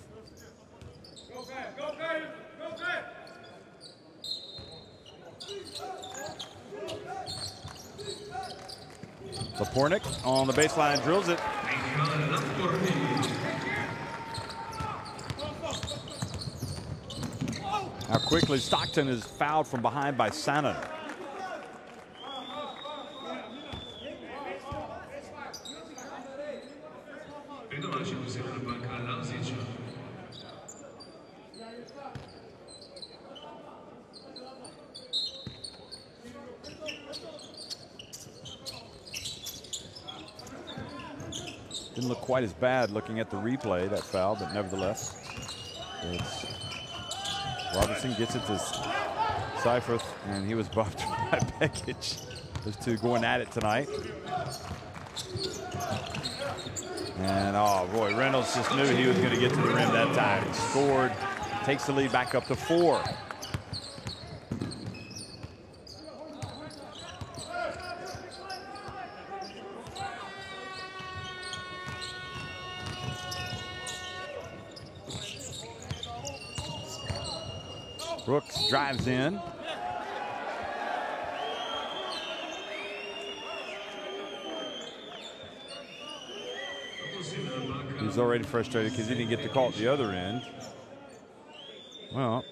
S1: Lapornik on the baseline drills it. Now quickly Stockton is fouled from behind by Shannon. Didn't look quite as bad looking at the replay, that foul, but nevertheless, Robertson gets it to Seifert, and he was buffed by Begic. Those two going at it tonight. And oh boy, Reynolds just knew he was going to get to the rim that time. He scored, takes the lead back up to 4. Brooks drives in. He's already frustrated because he didn't get the call at the other end. Well,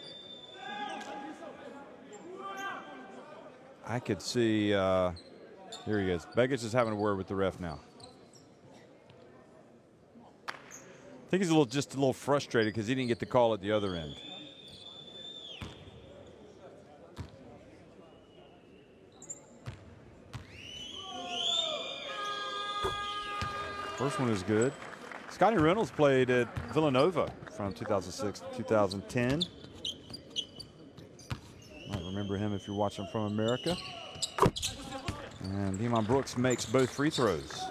S1: I could see, here he is. Begic is having a word with the ref now. I think he's just a little frustrated because he didn't get the call at the other end. First one is good. Scotty Reynolds played at Villanova from 2006 to 2010. Might remember him if you're watching from America. And Demon Brooks makes both free throws.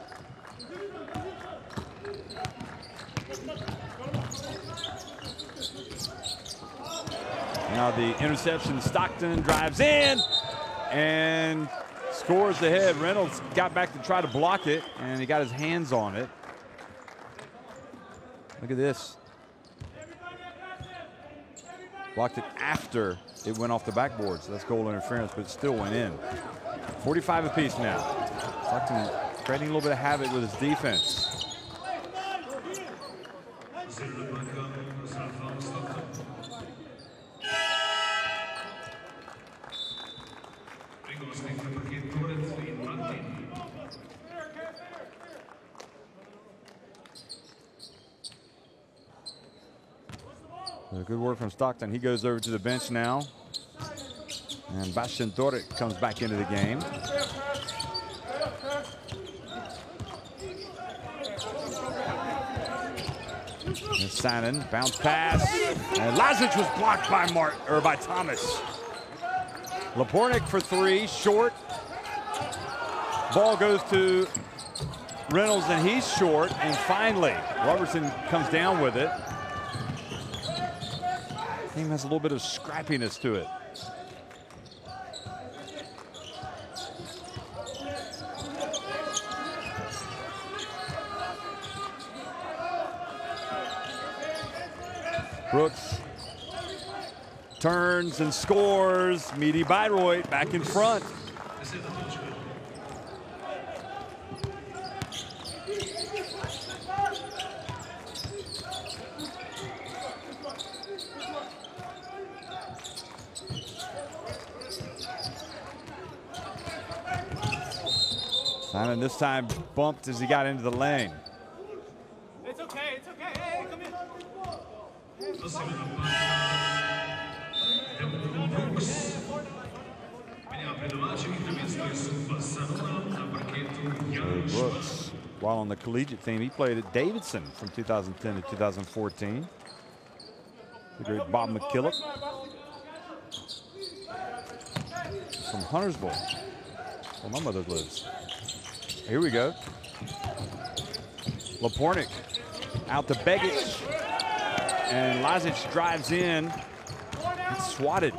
S1: Now the interception, Stockton drives in and scores ahead. Reynolds got back to try to block it, and he got his hands on it. Look at this. Blocked it after it went off the backboard, so that's goal interference, but it still went in. 45 apiece now. Stockton creating a little bit of havoc with his defense. Good work from Stockton. He goes over to the bench now. And Bastian Doric comes back into the game. And Shannon, bounce pass. And Lazic was blocked by Thomas. Lapornik for 3, short. Ball goes to Reynolds, and he's short. And finally, Robertson comes down with it. Team has a little bit of scrappiness to it. Brooks turns and scores. Medi Bayreuth back in front. And this time bumped as he got into the lane.
S3: It's okay, it's okay. Hey, come in.
S1: Brooks, while on the collegiate team, he played at Davidson from 2010 to 2014. The great Bob McKillop from Huntersville, where my mother lives. Here we go. Lapornik out to Begic, and Lazic drives in. It's swatted.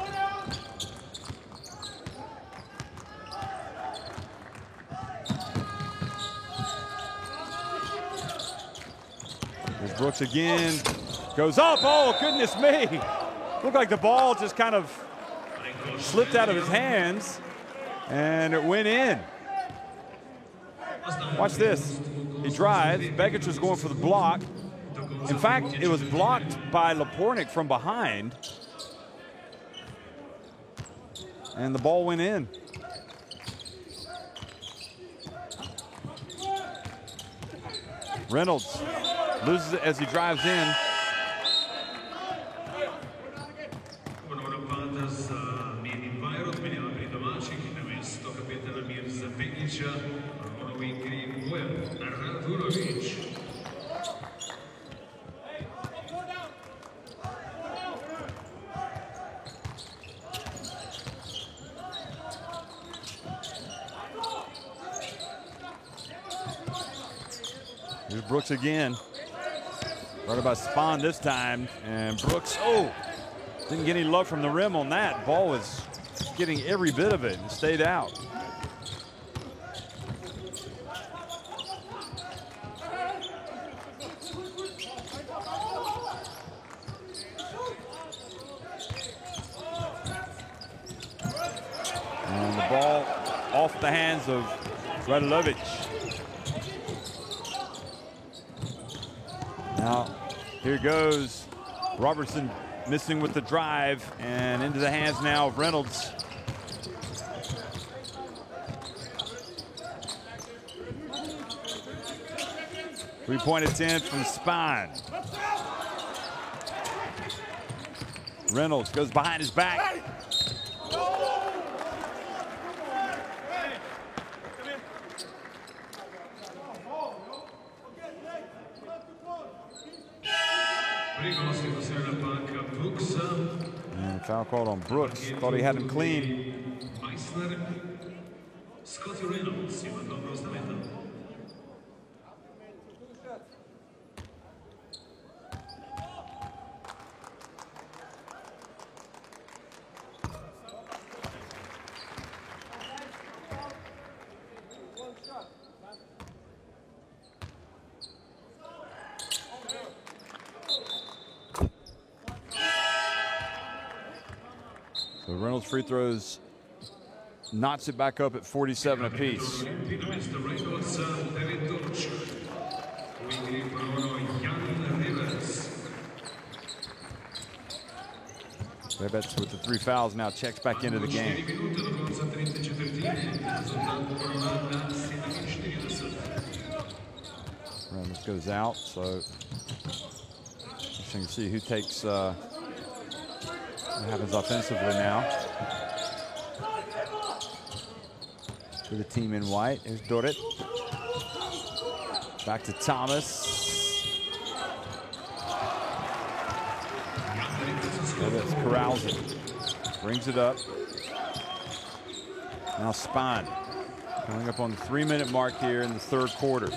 S1: Here's Brooks again. Goes up. Oh, goodness me. Looked like the ball just kind of slipped out of his hands, and it went in. Watch this. He drives. Begic was going for the block. In fact, it was blocked by Lapornik from behind, and the ball went in. Reynolds loses it as he drives in. Here's Brooks again. Right about Spahn this time, and Brooks, oh, didn't get any love from the rim on that. Ball was getting every bit of it and stayed out. And the ball off the hands of Radulovic. Now, here goes Robertson missing with the drive, and into the hands now of Reynolds. Three-point attempt from Spahn. Reynolds goes behind his back. And foul called on Brooks. Thought he had him clean.
S4: Scotty Reynolds ima dobro ostavljeno.
S1: So Reynolds free throws knots it back up at 47 apiece. Rivets with the 3 fouls now checks back into the game. Reynolds goes out, so interesting to see who takes what happens offensively now. For the team in white, here's Dorit. Back to Thomas. Rivets corrals it, brings it up. Now Spahn coming up on the 3-minute mark here in the third quarter.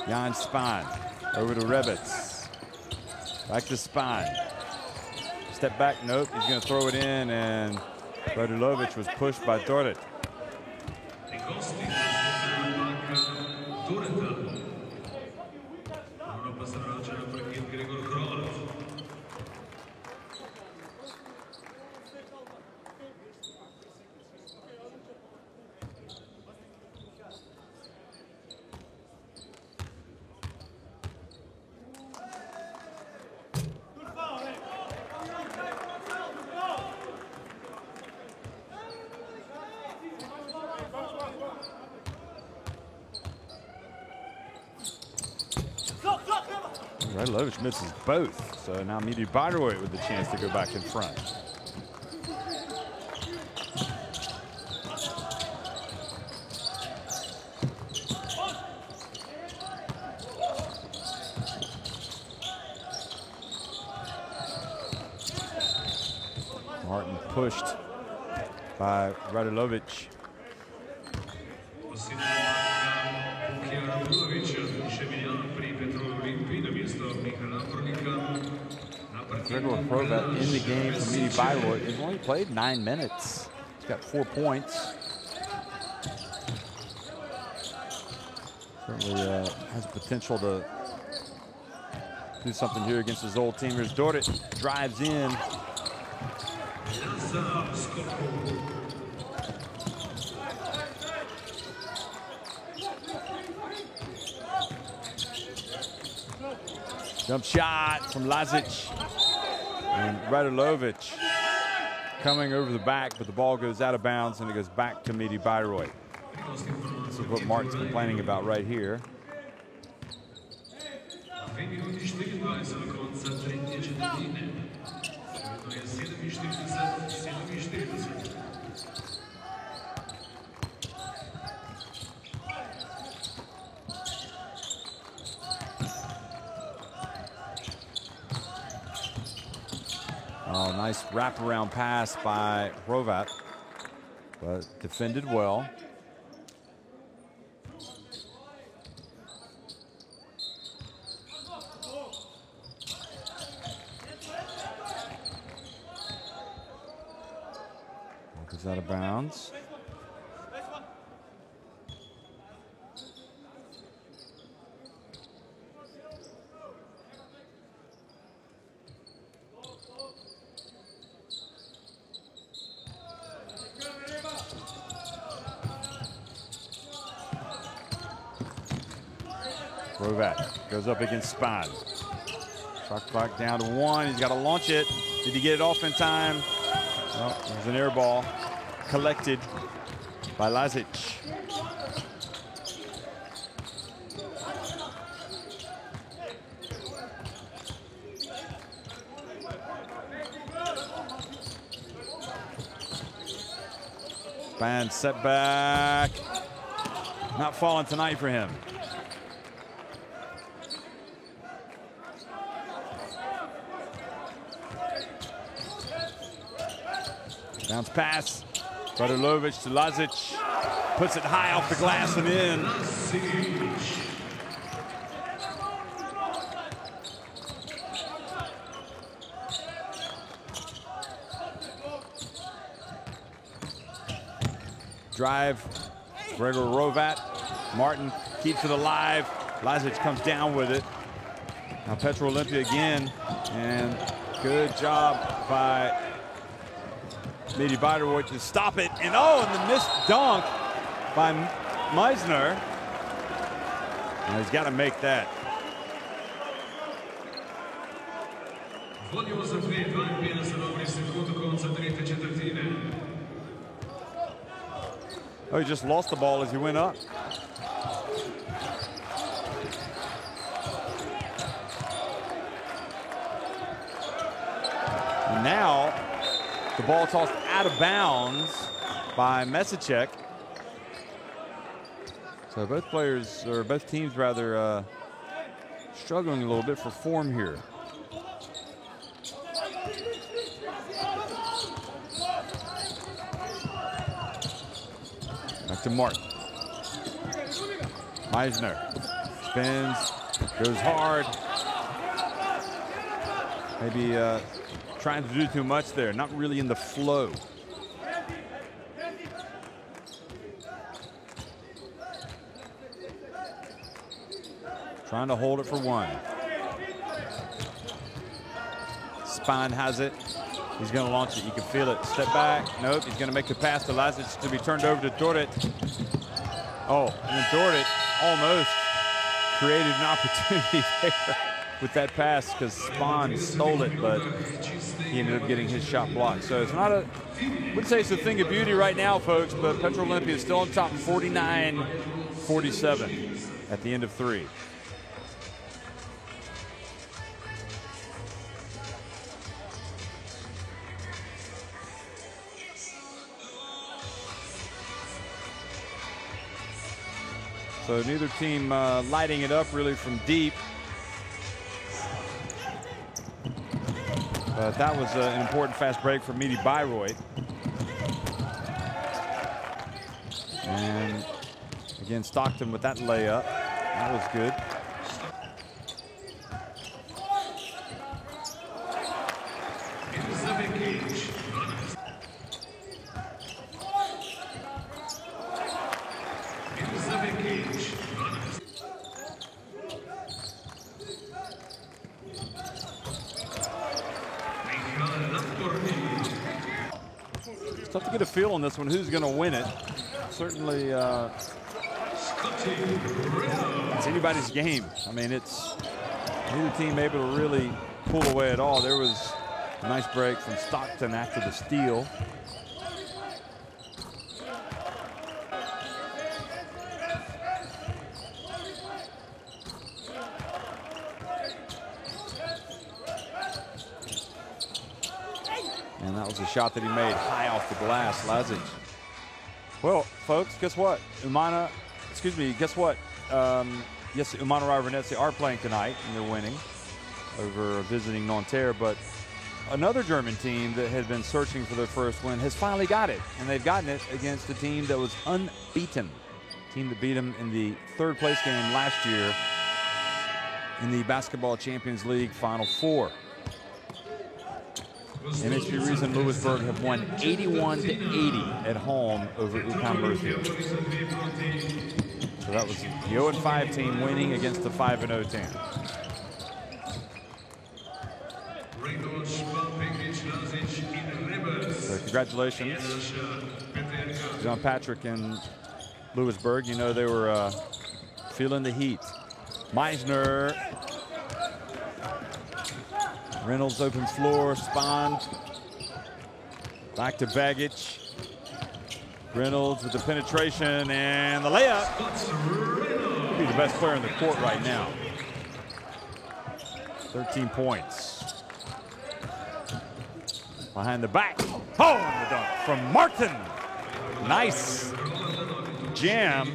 S1: Jan Spahn over to Rivets. Back to Spahn. Step back, nope, he's gonna throw it in, and Radulovic was pushed by Dorit. Radilovic misses both, so now Midi Bajrovic with the chance to go back in front. Martin pushed by Radilovic. Gregor Hrovat in the game for Midi Bajrovic. He's only played 9 minutes. He's got 4 points. Certainly has potential to do something here against his old teamers. Doric drives in. Jump shot from Lazic. And Radilovic coming over the back, but the ball goes out of bounds and it goes back to Midi Bajrovic. This is what Martin's complaining about right here. Oh, nice wraparound pass by Hrovat, but defended well. Goes out of bounds. Hrovat goes up against Span. Shot clock down to 1. He's got to launch it. Did he get it off in time? Oh, it was an air ball collected by Lazic. Span set back. Not falling tonight for him. Bounce pass. Radilovic to Lazic. Puts it high off the glass and in. Drive. Gregor Hrovat. Martin keeps it alive. Lazic comes down with it. Now Petro Olympia again. And good job by Midi Bajrovic to stop it, and oh, and the missed dunk by Meisner. And he's got to make that. Oh, he just lost the ball as he went up. And now the ball tossed out of bounds by Mesicek. So both players, or both teams rather, struggling a little bit for form here. Back to Martin. Meisner spins, goes hard. Maybe trying to do too much there, not really in the flow. Trying to hold it for 1. Span has it. He's going to launch it. You can feel it. Step back. Nope. He's going to make the pass to Lazic to be turned over to Doric. Oh, and then Doric almost created an opportunity there with that pass because Span stole it, but he ended up getting his shot blocked. So it's not a, I wouldn't say it's a thing of beauty right now, folks, but Petro Olympia is still on top 49-47 at the end of 3. So neither team lighting it up really from deep. But that was an important fast break for Medi Bayreuth. And again, Stockton with that layup. That was good.
S4: It's
S1: tough to get a feel on this one, who's going to win it. Certainly it's anybody's game. I mean, it's neither team able to really pull away at all. There was a nice break from Stockton after the steal. And that was a shot that he made high off the glass, Lazic. Well, folks, guess what? Guess what? Yes, Umana Venezia are playing tonight, and they're winning over visiting Nanterre. But another German team that had been searching for their first win has finally got it, and they've gotten it against a team that was unbeaten. A team that beat them in the third place game last year in the Basketball Champions League Final Four. MHP Riesen and Lewisburg have won 81-80 at home over UConn Murfield. So that was the 0-5 team winning against the 5-0 team. So congratulations, John Patrick and Lewisburg. You know they were feeling the heat. Meisner. Reynolds opens floor, Spahn. Back to Baggage. Reynolds with the penetration and the layup. He'll be the best player in the court right now. 13 points. Behind the back. Oh, and the dunk from Martin. Nice jam.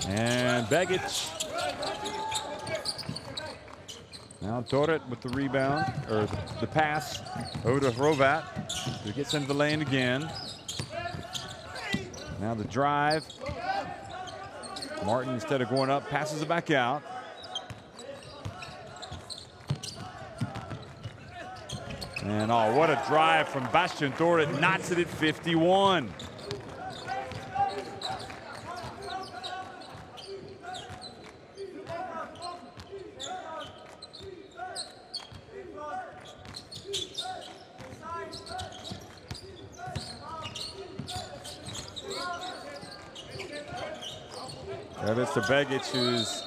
S1: And Baggage. Now Toret with the rebound, or the pass over to Hrovat, who gets into the lane again. Now the drive. Martin, instead of going up, passes it back out. And oh, what a drive from Bastian Toret, knots it at 51. It's to Baggage, who's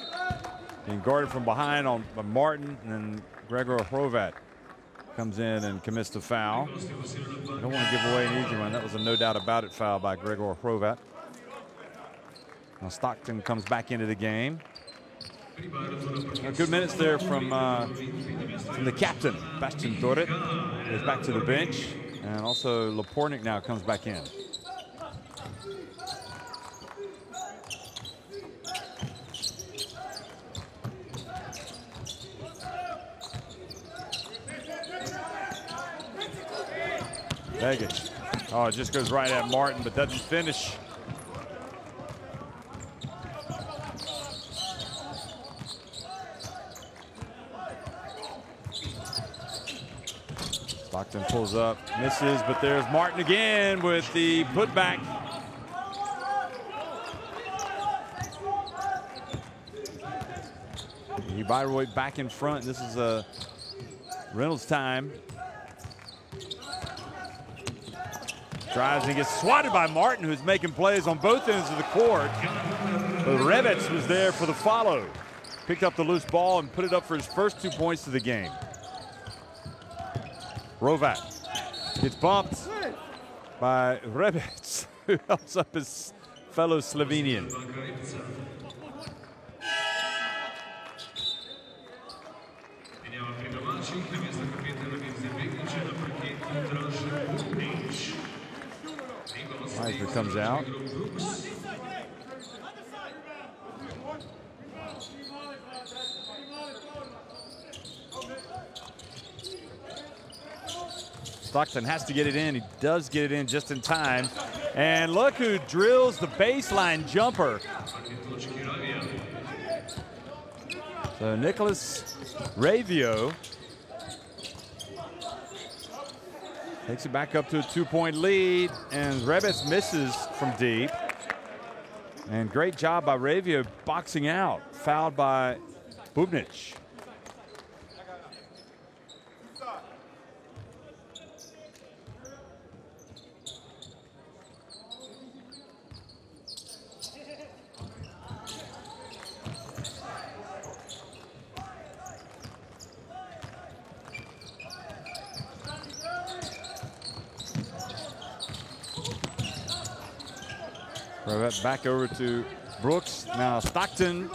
S1: being guarded from behind on Martin, and then Gregor Hrovat comes in and commits the foul. I don't want to give away an easy one. That was a no doubt about it foul by Gregor Hrovat. Now Stockton comes back into the game. Good minutes there from the captain, Bastian Toret. Goes back to the bench, and also Lepornik now comes back in. Baggage. Oh, it just goes right at Martin, but doesn't finish. Stockton pulls up, misses, but there's Martin again with the putback. Bayreuth back in front. This is Reynolds time. Drives and gets swatted by Martin, who's making plays on both ends of the court. But Revitz was there for the follow. picked up the loose ball and put it up for his first 2 points of the game. Hrovat gets bumped by Rebec, who helps up his fellow Slovenian. Meisner comes out. Stockton has to get it in. He does get it in just in time. And look who drills the baseline jumper. So Nicholas Ravio takes it back up to a 2-point lead, and Rebec misses from deep. And great job by Ravio boxing out, fouled by Bubnic. Back over to Brooks. Now Stockton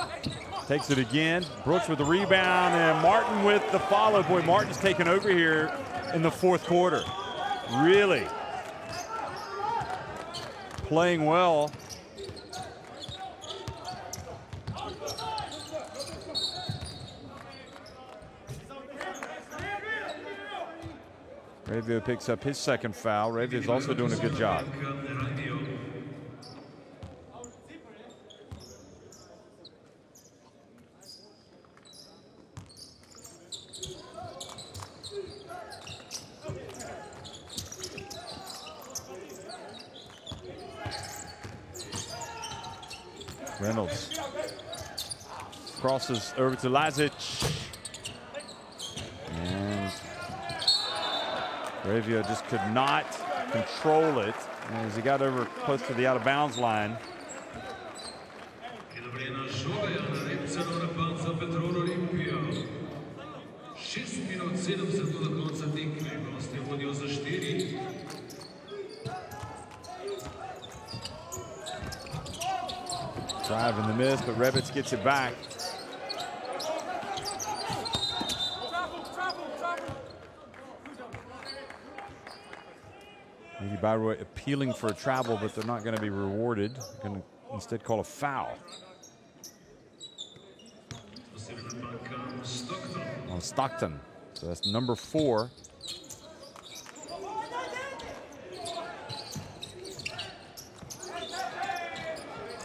S1: takes it again. Brooks with the rebound, and Martin with the follow. Boy, Martin's taken over here in the fourth quarter. Really playing well. Ravio picks up his second foul. Ravio's also doing a good job. Reynolds crosses over to Lazic, and Ravio just could not control it as he got over close to the out-of-bounds line. Drive in the miss, but Rebec gets it back. Maybe Bayreuth appealing for a travel, but they're not going to be rewarded. They're going to instead call a foul on Stockton. So that's number 4.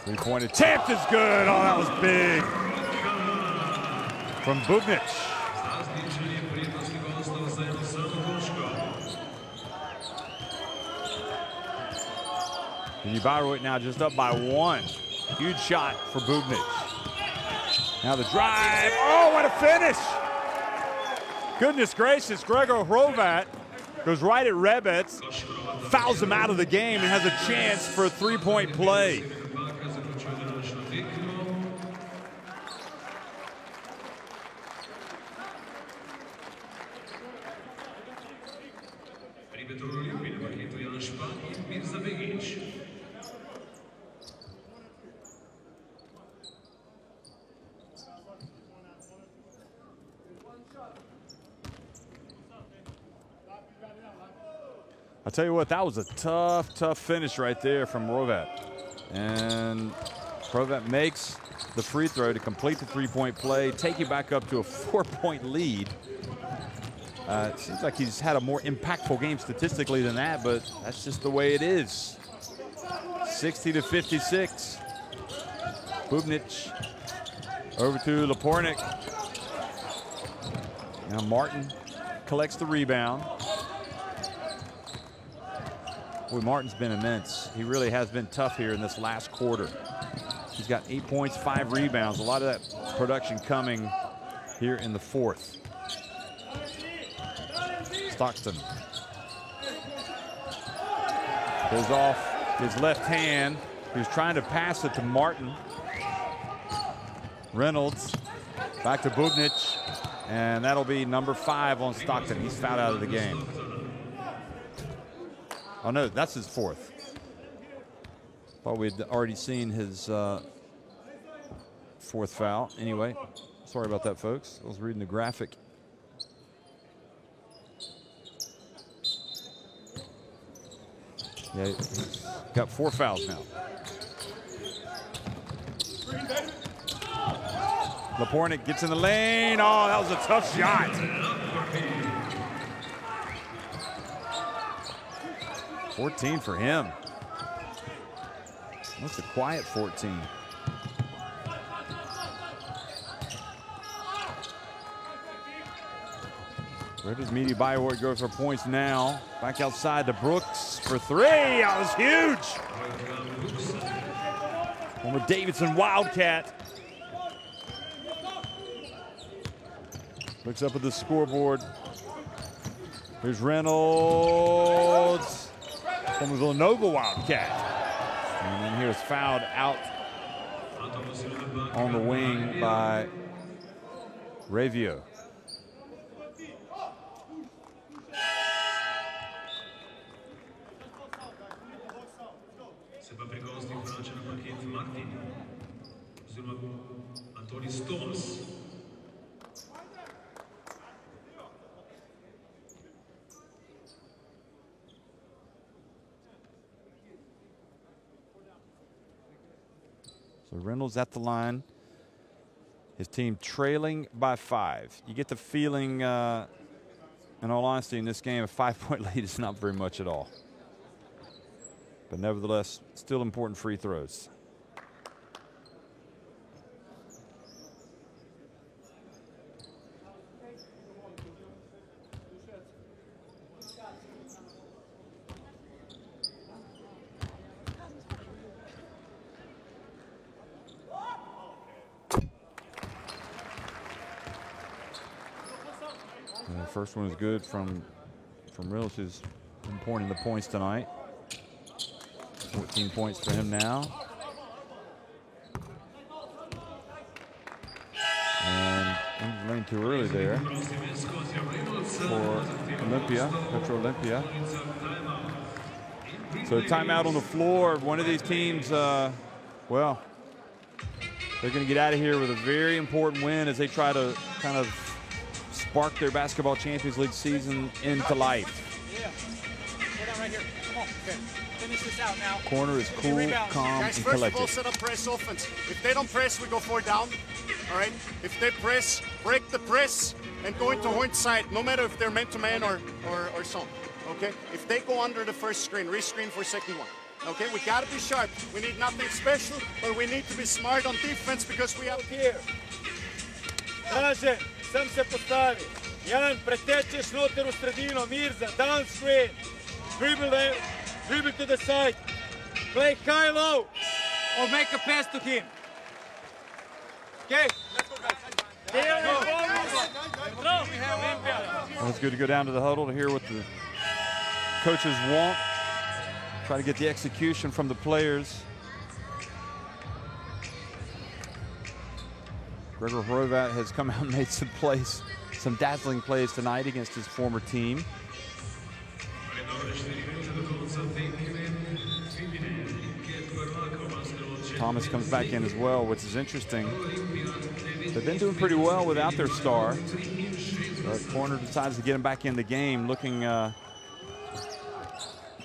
S1: Three-point attempt is good. Oh, that was big. From Bubnic. Bayreuth now just up by 1. Huge shot for Bubnic. Now the drive. Oh, what a finish. Goodness gracious, Gregor Hrovat goes right at Rebec, fouls him out of the game, and has a chance for a 3-point play. I'll tell you what, that was a tough finish right there from Hrovat. And Hrovat makes the free throw to complete the 3-point play, take you back up to a 4-point lead. It seems like he's had a more impactful game statistically than that, but that's just the way it is. 60-56. Bubnic over to Lepornik. Now Martin collects the rebound. Boy, Martin's been immense. He really has been tough here in this last quarter. He's got 8 points, 5 rebounds. A lot of that production coming here in the fourth. Stockton goes off his left hand. He was trying to pass it to Martin. Reynolds Back to Bubnic, and that'll be number 5 on Stockton. He's fouled out of the game. Oh no, that's his 4th. Thought we'd already seen his 4th foul. Anyway, sorry about that, folks. I was reading the graphic. Yeah, he's got 4 fouls now. Lapornik gets in the lane. Oh, that was a tough shot. 14 for him. That's a quiet 14. Where does Media Biowart go for points now? Back outside to Brooks for 3. That was huge. Former Davidson Wildcat. Looks up at the scoreboard. Here's Reynolds. Former Villanova Wildcat. And then here's fouled out on the wing by Ravio. So Reynolds at the line. His team trailing by 5. You get the feeling, in all honesty, in this game, a 5-point lead is not very much at all. But nevertheless, still important free throws. The first one is good from Reynolds, who's been pointing the points tonight. 14 points for him now. And in the lane too early there for Olympia, Petro Olympia. So timeout on the floor. One of these teams, well, they're going to get out of here with a very important win as they try to kind of spark their basketball Champions League season into life.
S5: Yeah. Hold on right here. Come on. Okay. Finish this out now.
S1: Corner is cool, calm,
S2: Guys,
S1: and
S2: first of all,
S1: collected.
S2: set up press offense. If they don't press, we go 4 down. All right? If they press, break the press and go into horn side, no matter if they're man-to-man or something. Okay? If they go under the first screen, re-screen for second one. Okay? We got to be sharp. We need nothing special, but we need to be smart on defense because we have
S3: Here. Traže, sam se postavi. Jan, pretečeš noter u sredinu, Mirza, down screen. Dribble to the side. Play high low. Or make a pass to him. Okay?
S1: Well, it's good to go down to the huddle to hear what the coaches want. Try to get the execution from the players. Gregor Horvat has come out and made some dazzling plays tonight against his former team. Thomas comes back in as well, which is interesting. They've been doing pretty well without their star. But Corner decides to get him back in the game, looking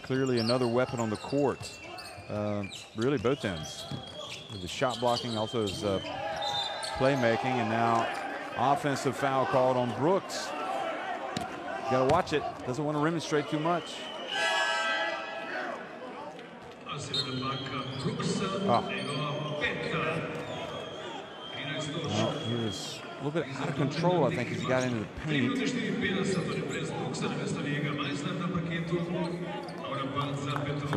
S1: clearly another weapon on the court. Really both ends. With the shot blocking, also his playmaking, and now offensive foul called on Brooks. You gotta watch it. Doesn't want to remonstrate too much. Oh. Well, he was a little bit out of control, I think, as he got into the paint. So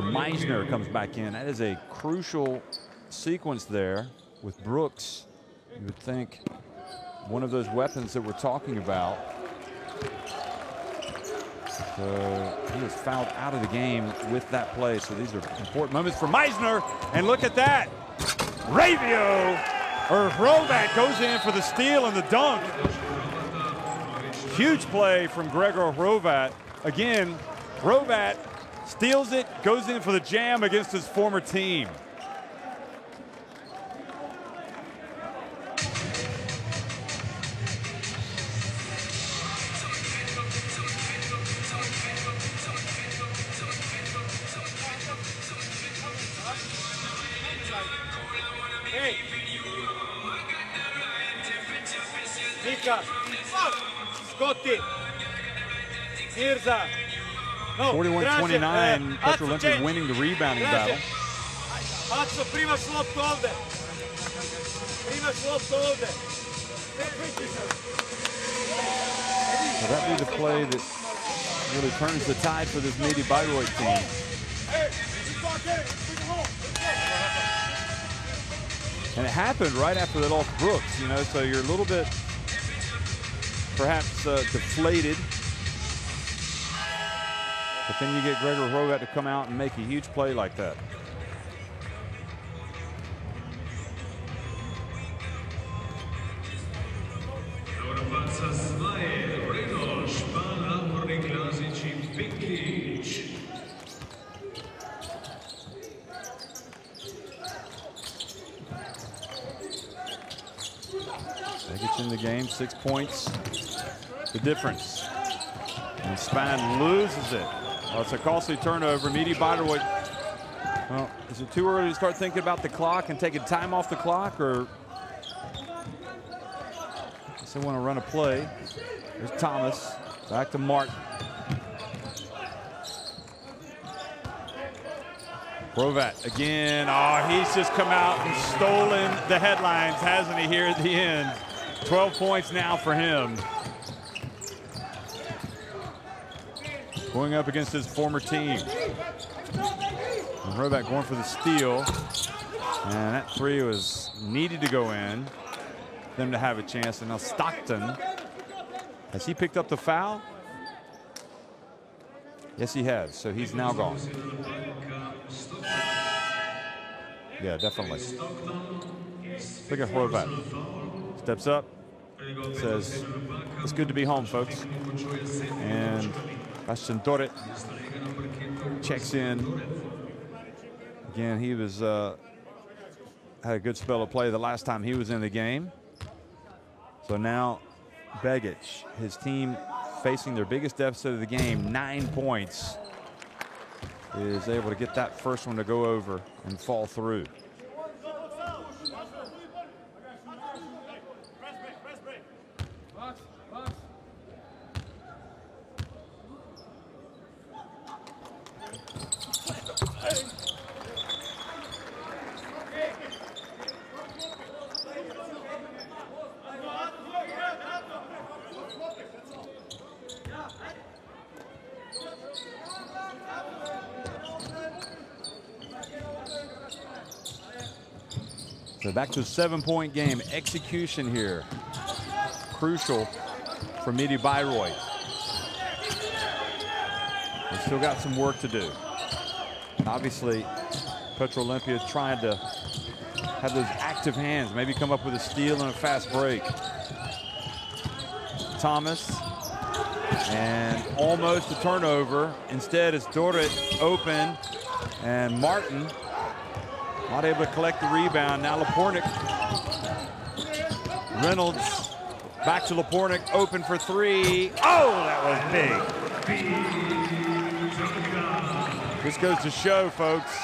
S1: Meisner comes back in. That is a crucial sequence there with Brooks. You would think one of those weapons that we're talking about. So he was fouled out of the game with that play. So these are important moments for Meisner. And look at that. Ravio Hrovat goes in for the steal and the dunk. Huge play from Gregor Hrovat. Again, Hrovat steals it, goes in for the jam against his former team.
S3: Hey! Mika! Scotty! Mirza! No,
S1: 41-29, Petro Olympia winning the rebounding battle.
S3: Aco, primaš loptu ovde! Primaš loptu ovde!
S1: Will that be the play that really turns the tide for this Medi Bayreuth team? And it happened right after they lost Brooks, you know, so you're a little bit perhaps deflated. But then you get Gregor Hrovat to come out and make a huge play like that. Begic in the game, 6 points, the difference. And Spann loses it. Oh, it's a costly turnover. Medi Bayreuth. Well, is it too early to start thinking about the clock and taking time off the clock, or does they want to run a play? There's Thomas, back to Martin. Hrovat again. Oh, he's just come out and stolen the headlines, hasn't he, here at the end? 12 points now for him. Going up against his former team. And Hrovat going for the steal. And that three was needed to go in for them to have a chance. And now Stockton, has he picked up the foul? Yes, he has. So he's now gone. Yeah, definitely. Look at Hrovat. Steps up, says, it's good to be home, folks. And Bastian Doret checks in. Again, he was had a good spell of play the last time he was in the game. So now Begic, his team facing their biggest deficit of the game, 9 points, is able to get that first one to go over and fall through. So back to a 7-point game. Execution here, crucial for Medi Bayreuth. They've still got some work to do. Obviously, Petro Olympia is trying to have those active hands, maybe come up with a steal and a fast break. Thomas, and almost a turnover. Instead, it's Doret open, and Martin not able to collect the rebound. Now Lapornik. Reynolds back to Lapornik, open for three. Oh, that was big. This goes to show, folks,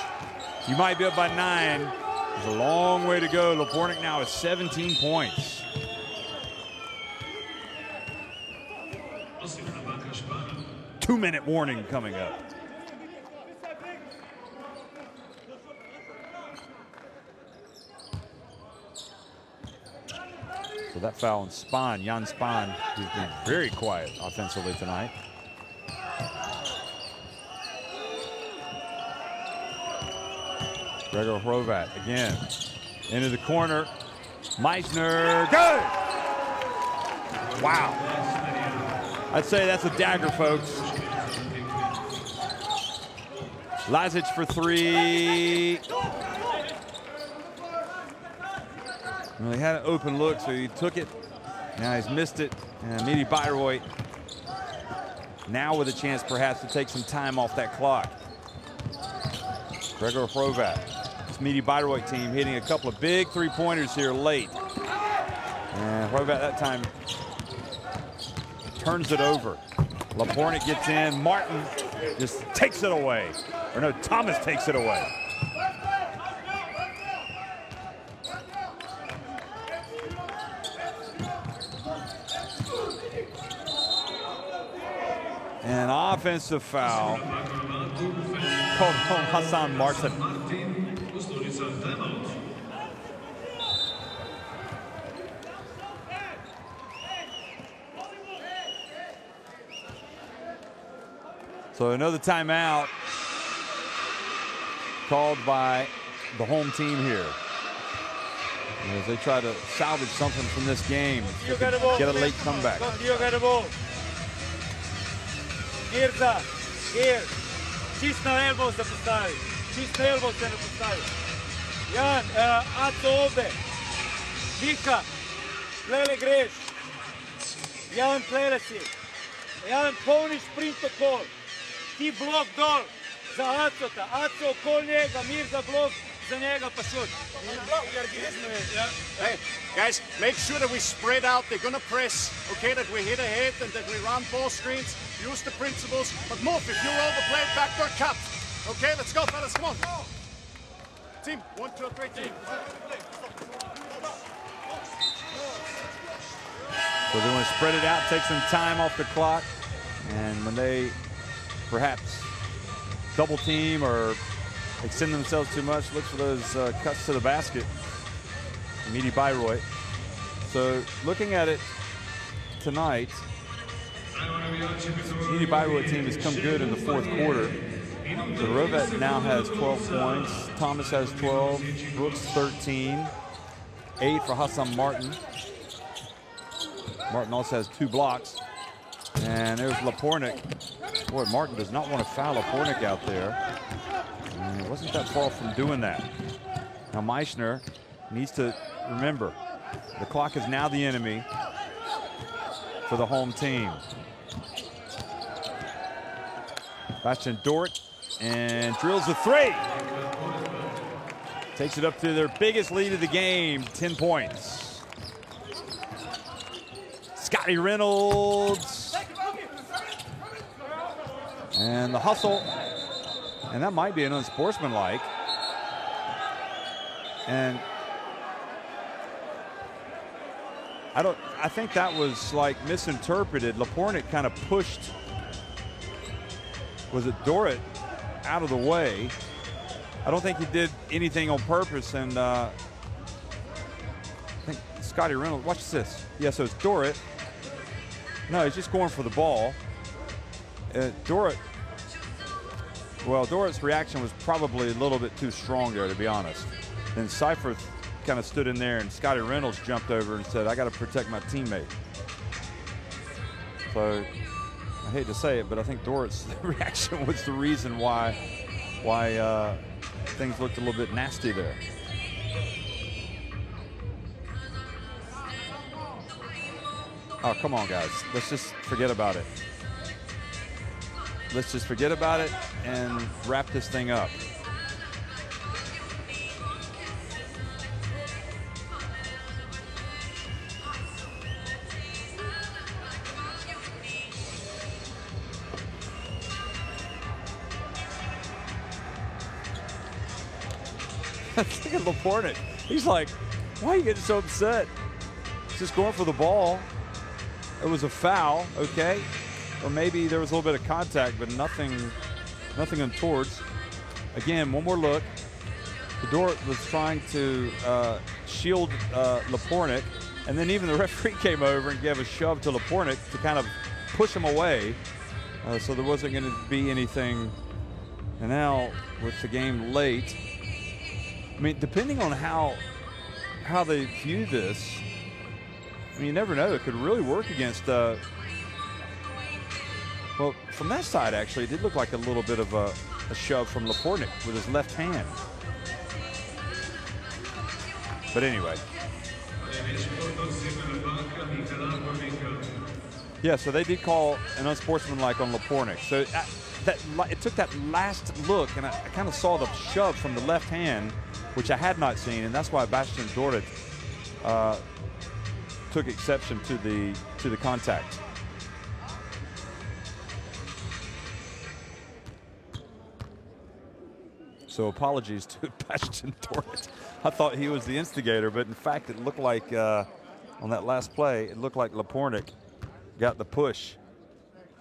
S1: you might be up by 9. There's a long way to go. Lapornik now has 17 points. Two-minute warning coming up. So that foul on Spann, Jan Spann, who's been very quiet offensively tonight. Gregor Hrovat again into the corner. Meissner, good! Wow. I'd say that's a dagger, folks. Lazic for three. Well, he had an open look, so he took it. Now he's missed it. And Midi Bayreuth now with a chance perhaps to take some time off that clock. Gregor Hrovat, this Midi Bayreuth team hitting a couple of big three-pointers here late. And Hrovat that time turns it over. Lapornik gets in. Martin just takes it away. Or no, Thomas takes it away. An offensive foul called on Hassan Martin. So another timeout called by the home team here, as they try to salvage something from this game. Get a late comeback.
S3: You got the ball. Mirza, here. Čist na elbow se postavi. Čist na elbow se ne postavi. Jan, Aco ovde. Miha, Lele greš. Jan, plere si. Jan, polni sprint okol. Ti blok dol za Acota. Aco okol njega, Mirza blok za njega pa šut.
S2: Hey, guys, make sure that we spread out. They're going to press, okay, that we hit ahead and that we run ball screens, use the principles. But move, if you roll the play, backdoor cut. Okay, let's go, fellas, come on. Team, 1, 2, 3, team.
S1: So they want to spread it out, take some time off the clock. And when they perhaps double team or extend themselves too much, look for those cuts to the basket. Midi Bayreuth. So looking at it tonight, Midi Bayreuth team has come good in the fourth quarter. So Hrovat now has 12 points. Thomas has 12. Brooks 13. 8 for Hassan Martin. Martin also has 2 blocks. And there's Lapornik. Boy, Martin does not want to foul Lapornik out there. And he wasn't that far from doing that. Now Meissner needs to remember, the clock is now the enemy for the home team. Bastian Dort and drills a 3. Takes it up to their biggest lead of the game, 10 points. Scotty Reynolds. And the hustle. And that might be an unsportsmanlike. And I think that was like misinterpreted. Lapornik kind of pushed, was it Dorrit, out of the way. I don't think he did anything on purpose. And I think Scotty Reynolds, watch this. Yeah, so it's Dorrit. No, he's just going for the ball. Dorrit, well, Dorrit's reaction was probably a little bit too strong there, to be honest. Then Seifert kind of stood in there, and Scotty Reynolds jumped over and said, I got to protect my teammate. So I hate to say it, but I think Dorrit's reaction was the reason why things looked a little bit nasty there. Oh, come on, guys. Let's just forget about it. Let's just forget about it and wrap this thing up. Look at Lapornik. He's like, why are you getting so upset? He's just going for the ball. It was a foul, okay? Or maybe there was a little bit of contact, but nothing untoward. Again, one more look. Dort was trying to shield Lapornik, and then even the referee came over and gave a shove to Lapornik to kind of push him away, so there wasn't going to be anything. And now with the game late, I mean, depending on how they view this, I mean, you never know. It could really work against. Well, from that side, actually, it did look like a little bit of a shove from Lapornik with his left hand. But anyway, Yeah, so they did call an unsportsmanlike on Lapornik. So it took that last look, and I kind of saw the shove from the left hand, which I had not seen, and that's why Bastian Dorrit took exception to the contact. So apologies to Bastian Dorrit. I thought he was the instigator, but in fact, it looked like on that last play, it looked like Lapornik got the push,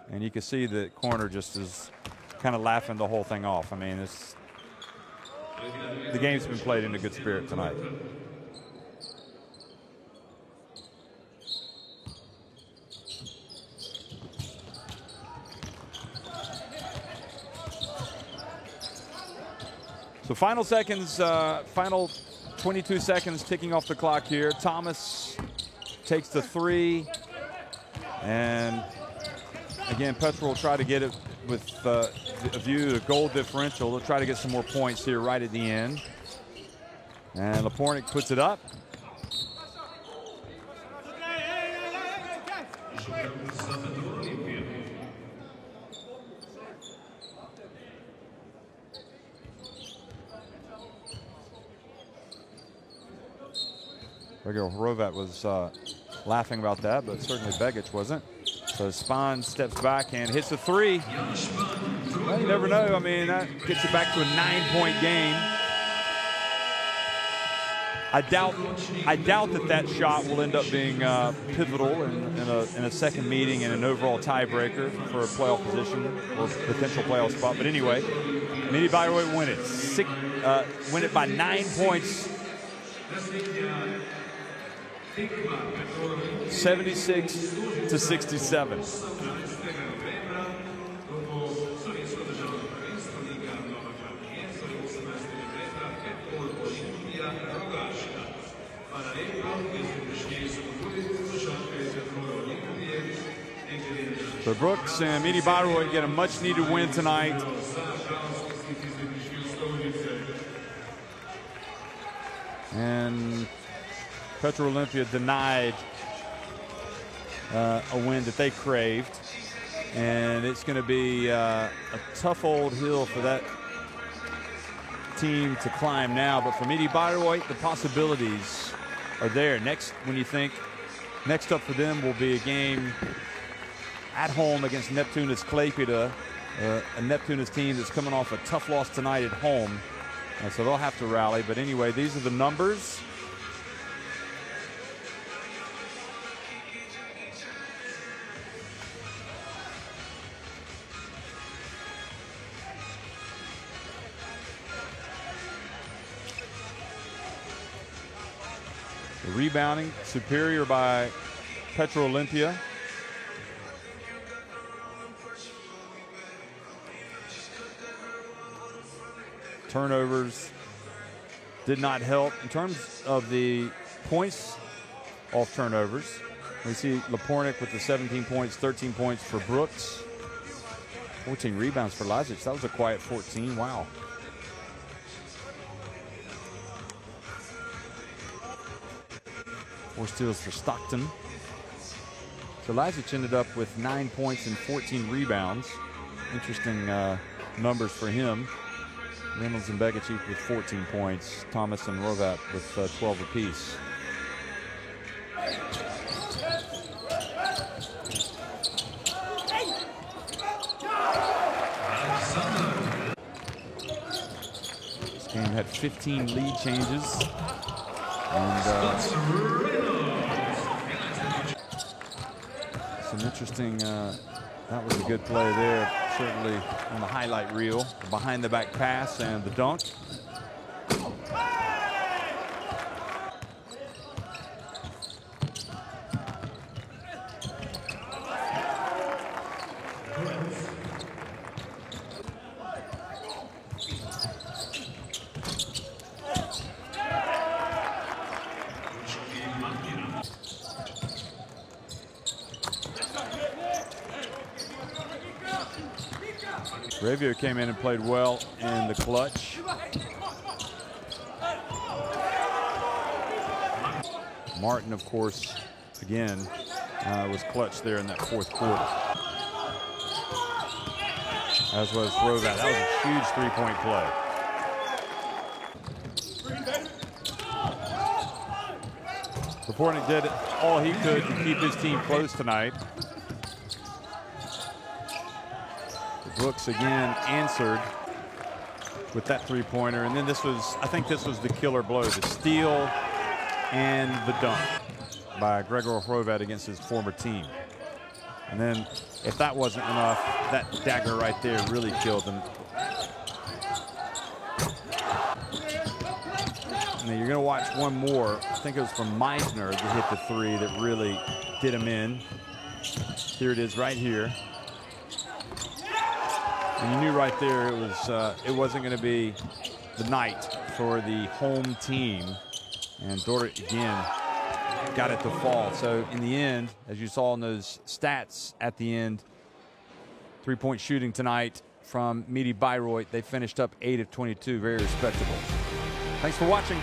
S1: and you can see the corner just is kind of laughing the whole thing off. I mean, the game's been played in a good spirit tonight. So final seconds, final 22 seconds ticking off the clock here. Thomas takes the three. And again, Petrol will try to get it with a view to goal differential. They'll try to get some more points here right at the end. And Lapornik puts it up. Horvat was laughing about that, but certainly Begic wasn't. So Spahn steps back and hits a three. Well, you never know. I mean, that gets you back to a 9-point game. I doubt that shot will end up being pivotal in a second meeting and an overall tiebreaker for a playoff position or potential playoff spot. But anyway, Midi Bayreuth win it. Win it by 9 points. 76-67. So Brooks and Midi Bayreuth get a much-needed win tonight. And Petro Olympia denied a win that they craved. And it's going to be a tough old hill for that team to climb now. But for Midi Bayreuth, the possibilities are there. Next, when you think next up for them will be a game at home against Neptunus Klaipėda, a Neptunus team that's coming off a tough loss tonight at home. So they'll have to rally. But anyway, these are the numbers. The rebounding superior by Petro Olympia. Turnovers did not help. In terms of the points off turnovers, we see Lapornik with the 17 points, 13 points for Brooks, 14 rebounds for Lazic. That was a quiet 14. Wow. Four steals for Stockton. So Lazic ended up with 9 points and 14 rebounds. Interesting numbers for him. Reynolds and Begic each with 14 points. Thomas and Horvat with 12 apiece. This game had 15 lead changes. And some interesting, that was a good play there, certainly on the highlight reel. The behind the back pass and the dunk. Gravio came in and played well in the clutch. Martin, of course, again, was clutch there in that fourth quarter. As was Hrovat. That was a huge three-point play. Rapornik did all he could to keep his team close tonight. Brooks again answered with that three-pointer, and then this was, I think this was the killer blow, the steal and the dunk by Gregor Hrovat against his former team. And then if that wasn't enough, that dagger right there really killed him. And then you're going to watch one more. I think it was from Meisner that hit the three that really did him in. Here it is right here. And you knew right there it wasn't going to be the night for the home team. And Dort again got it to fall. So in the end, as you saw in those stats at the end, three-point shooting tonight from Medi Bayreuth. They finished up 8 of 22, very respectable. Thanks for watching.